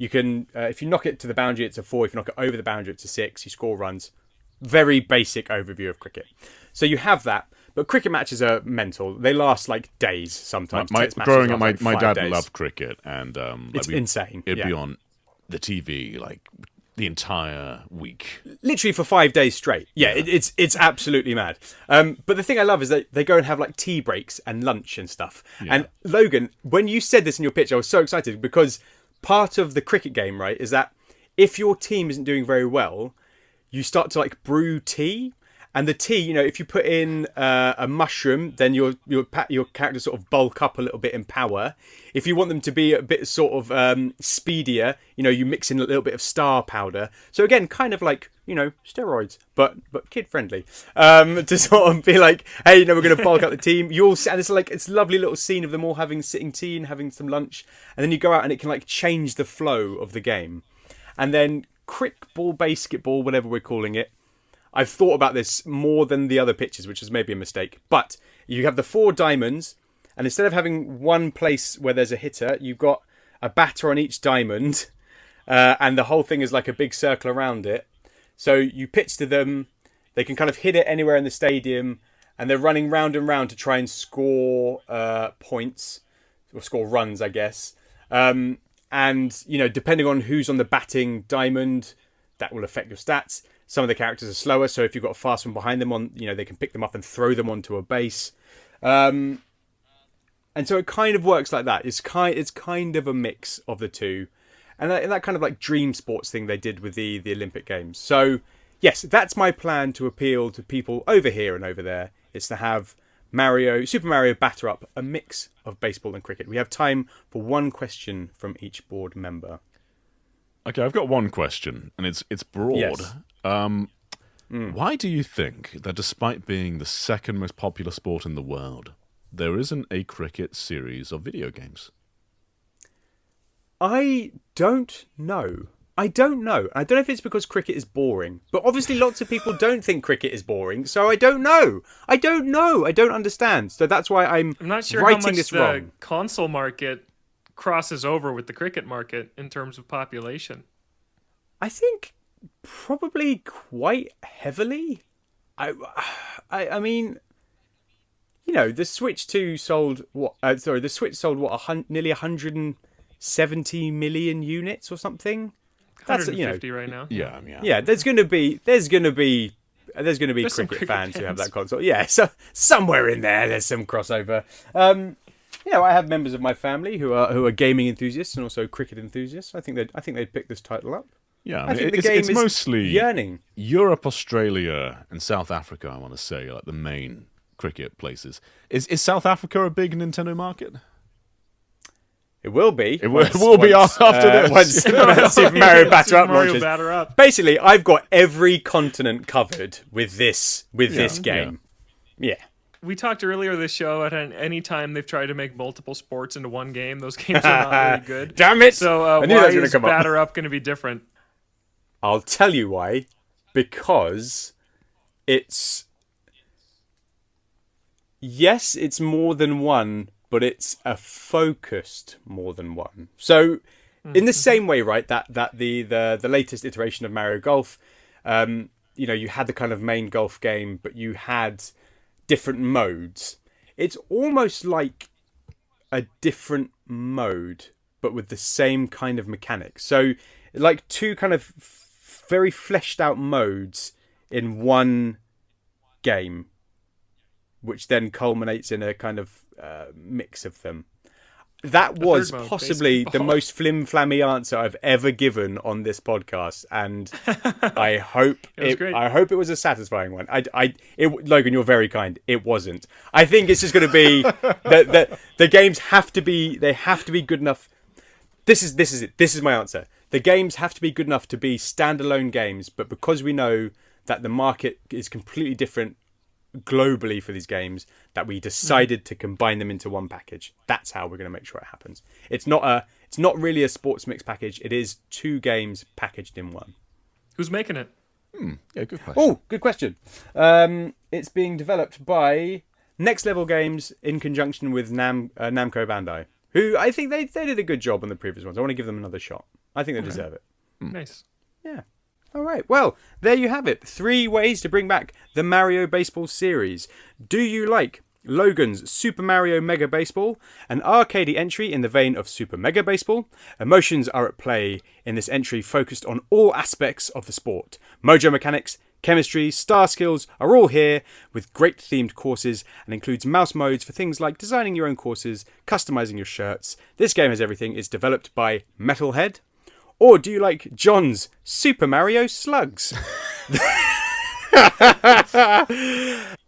You can, if you knock it to the boundary, it's a 4. If you knock it over the boundary, it's a 6. You score runs. Very basic overview of cricket. So you have that. But cricket matches are mental. They last like days sometimes. Growing up, my dad loved cricket, and it's insane. It'd be on the TV like the entire week, literally for 5 days straight. It's absolutely mad. But the thing I love is that they go and have like tea breaks and lunch and stuff. And Logan, when you said this in your pitch, I was so excited because part of the cricket game, right, is that if your team isn't doing very well, you start to like brew tea. And the tea, you know, if you put in a mushroom, then your characters sort of bulk up a little bit in power. If you want them to be a bit sort of speedier, you know, you mix in a little bit of star powder. So again, kind of like, you know, steroids, but kid friendly. To sort of be like, hey, you know, we're going to bulk up the team. You all, and it's like it's a lovely little scene of them all sitting tea and having some lunch, and then you go out and it can like change the flow of the game. And then crickball, basketball, whatever we're calling it. I've thought about this more than the other pitches, which is maybe a mistake. But you have the 4 diamonds, and instead of having one place where there's a hitter, you've got a batter on each diamond, and the whole thing is like a big circle around it. So you pitch to them, they can kind of hit it anywhere in the stadium, and they're running round and round to try and score points, or score runs, I guess. And, you know, depending on who's on the batting diamond, that will affect your stats. Some of the characters are slower, so if you've got a fast one behind them, they can pick them up and throw them onto a base. And so it kind of works like that. It's kind of a mix of the two. And that kind of like dream sports thing they did with the Olympic Games. So, yes, that's my plan to appeal to people over here and over there. It's to have Super Mario batter up a mix of baseball and cricket. We have time for one question from each board member. Okay, I've got one question, and it's broad. Yes. Why do you think that despite being the second most popular sport in the world, there isn't a cricket series of video games? I don't know. I don't know if it's because cricket is boring, but obviously lots of people don't think cricket is boring, so I don't know. I don't understand. So that's why I'm not sure writing how much this the wrong. Console market crosses over with the cricket market in terms of population. I think probably quite heavily. I mean, you know, the Switch 2 sold what? The Switch sold what? Nearly 170 million units or something. That's 150 right now. Yeah. There's gonna be cricket fans who have that console. Yeah, so somewhere in there's some crossover. I have members of my family who are gaming enthusiasts and also cricket enthusiasts. I think they'd pick this title up. Yeah, I think the game it's is mostly yearning. Europe, Australia, and South Africa, I want to say, like the main cricket places. Is South Africa a big Nintendo market? It will be. It will be after this. Once Super Mario Batter Up launches. Batter Up. Basically, I've got every continent covered with this game. Yeah. We talked earlier this show at any time they've tried to make multiple sports into one game. Those games are not really good. Damn it! So why is Batter Up going to be different? I'll tell you why. Because it's more than one, but it's a focused more than one. So in the same way, right, that the latest iteration of Mario Golf, you had the kind of main golf game, but you had different modes. It's almost like a different mode, but with the same kind of mechanics. So like two kind of very fleshed out modes in one game, which then culminates in a kind of mix of them. That was possibly the most flim-flammy answer I've ever given on this podcast, and I hope it was a satisfying one. Logan, you're very kind. It wasn't. I think it's just going to be that the games have to be good enough. This is it. This is my answer. The games have to be good enough to be standalone games, but because we know that the market is completely different globally for these games, that we decided to combine them into one package. That's how we're going to make sure it happens. It's not really a sports mix package. It is two games packaged in one. Who's making it? Yeah, good question. Oh, good question. It's being developed by Next Level Games in conjunction with Namco Bandai, who I think they did a good job on the previous ones. I want to give them another shot. I think they deserve it. Nice. Yeah. All right. Well, there you have it. 3 ways to bring back the Mario Baseball series. Do you like Logan's Super Mario Mega Baseball, an arcadey entry in the vein of Super Mega Baseball? Emotions are at play in this entry focused on all aspects of the sport. Mojo mechanics, chemistry, star skills are all here with great themed courses and includes mouse modes for things like designing your own courses, customizing your shirts. This game has everything. It's developed by Metalhead. Or do you like John's Super Mario Slugs?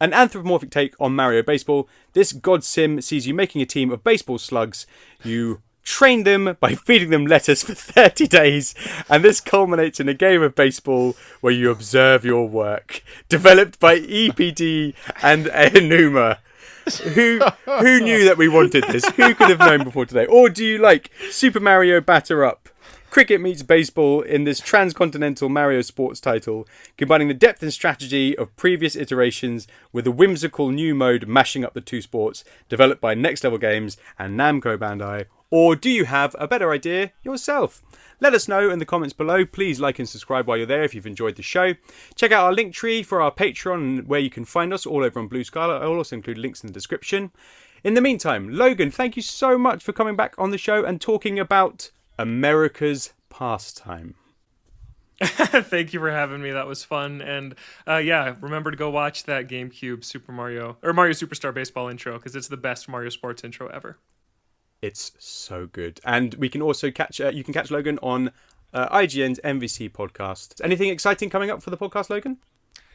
An anthropomorphic take on Mario Baseball. This god sim sees you making a team of baseball slugs. You train them by feeding them lettuce for 30 days, and this culminates in a game of baseball where you observe your work. Developed by EPD and Enuma. Who knew that we wanted this? Who could have known before today? Or do you like Super Mario Batter Up? Cricket meets baseball in this transcontinental Mario sports title, combining the depth and strategy of previous iterations with a whimsical new mode mashing up the two sports, developed by Next Level Games and Namco Bandai. Or do you have a better idea yourself? Let us know in the comments below. Please like and subscribe while you're there if you've enjoyed the show. Check out our link tree for our Patreon, where you can find us all over on Bluesky. I'll also include links in the description. In the meantime, Logan, thank you so much for coming back on the show and talking about America's pastime. Thank you for having me. That was fun. And remember to go watch that GameCube Mario Superstar Baseball intro, because it's the best Mario Sports intro ever. It's so good. And we can also catch Logan on IGN's MVC podcast. Anything exciting coming up for the podcast, Logan?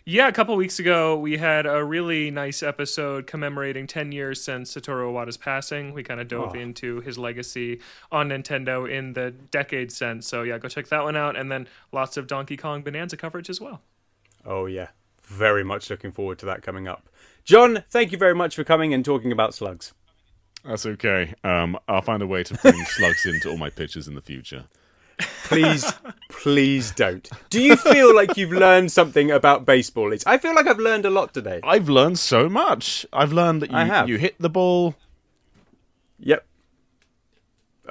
Yeah, a couple weeks ago, we had a really nice episode commemorating 10 years since Satoru Iwata's passing. We kind of dove into his legacy on Nintendo in the decade since. So yeah, go check that one out. And then lots of Donkey Kong Bananza coverage as well. Oh yeah, very much looking forward to that coming up. John, thank you very much for coming and talking about slugs. That's okay. I'll find a way to bring slugs into all my pictures in the future. Please don't. Do you feel like you've learned something about baseball? I feel like I've learned a lot today. I've learned so much. I've learned that you hit the ball. Yep.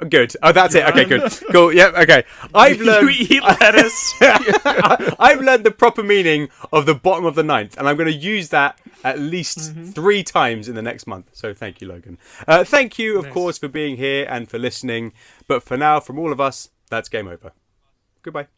Good. Oh, that's it. Okay, good. Cool. Yep. Okay. I've learned. You eat lettuce. I've learned the proper meaning of the bottom of the ninth, and I'm going to use that at least 3 times in the next month. So thank you, Logan. Thank you, of course, for being here and for listening. But for now, from all of us, that's game over. Goodbye.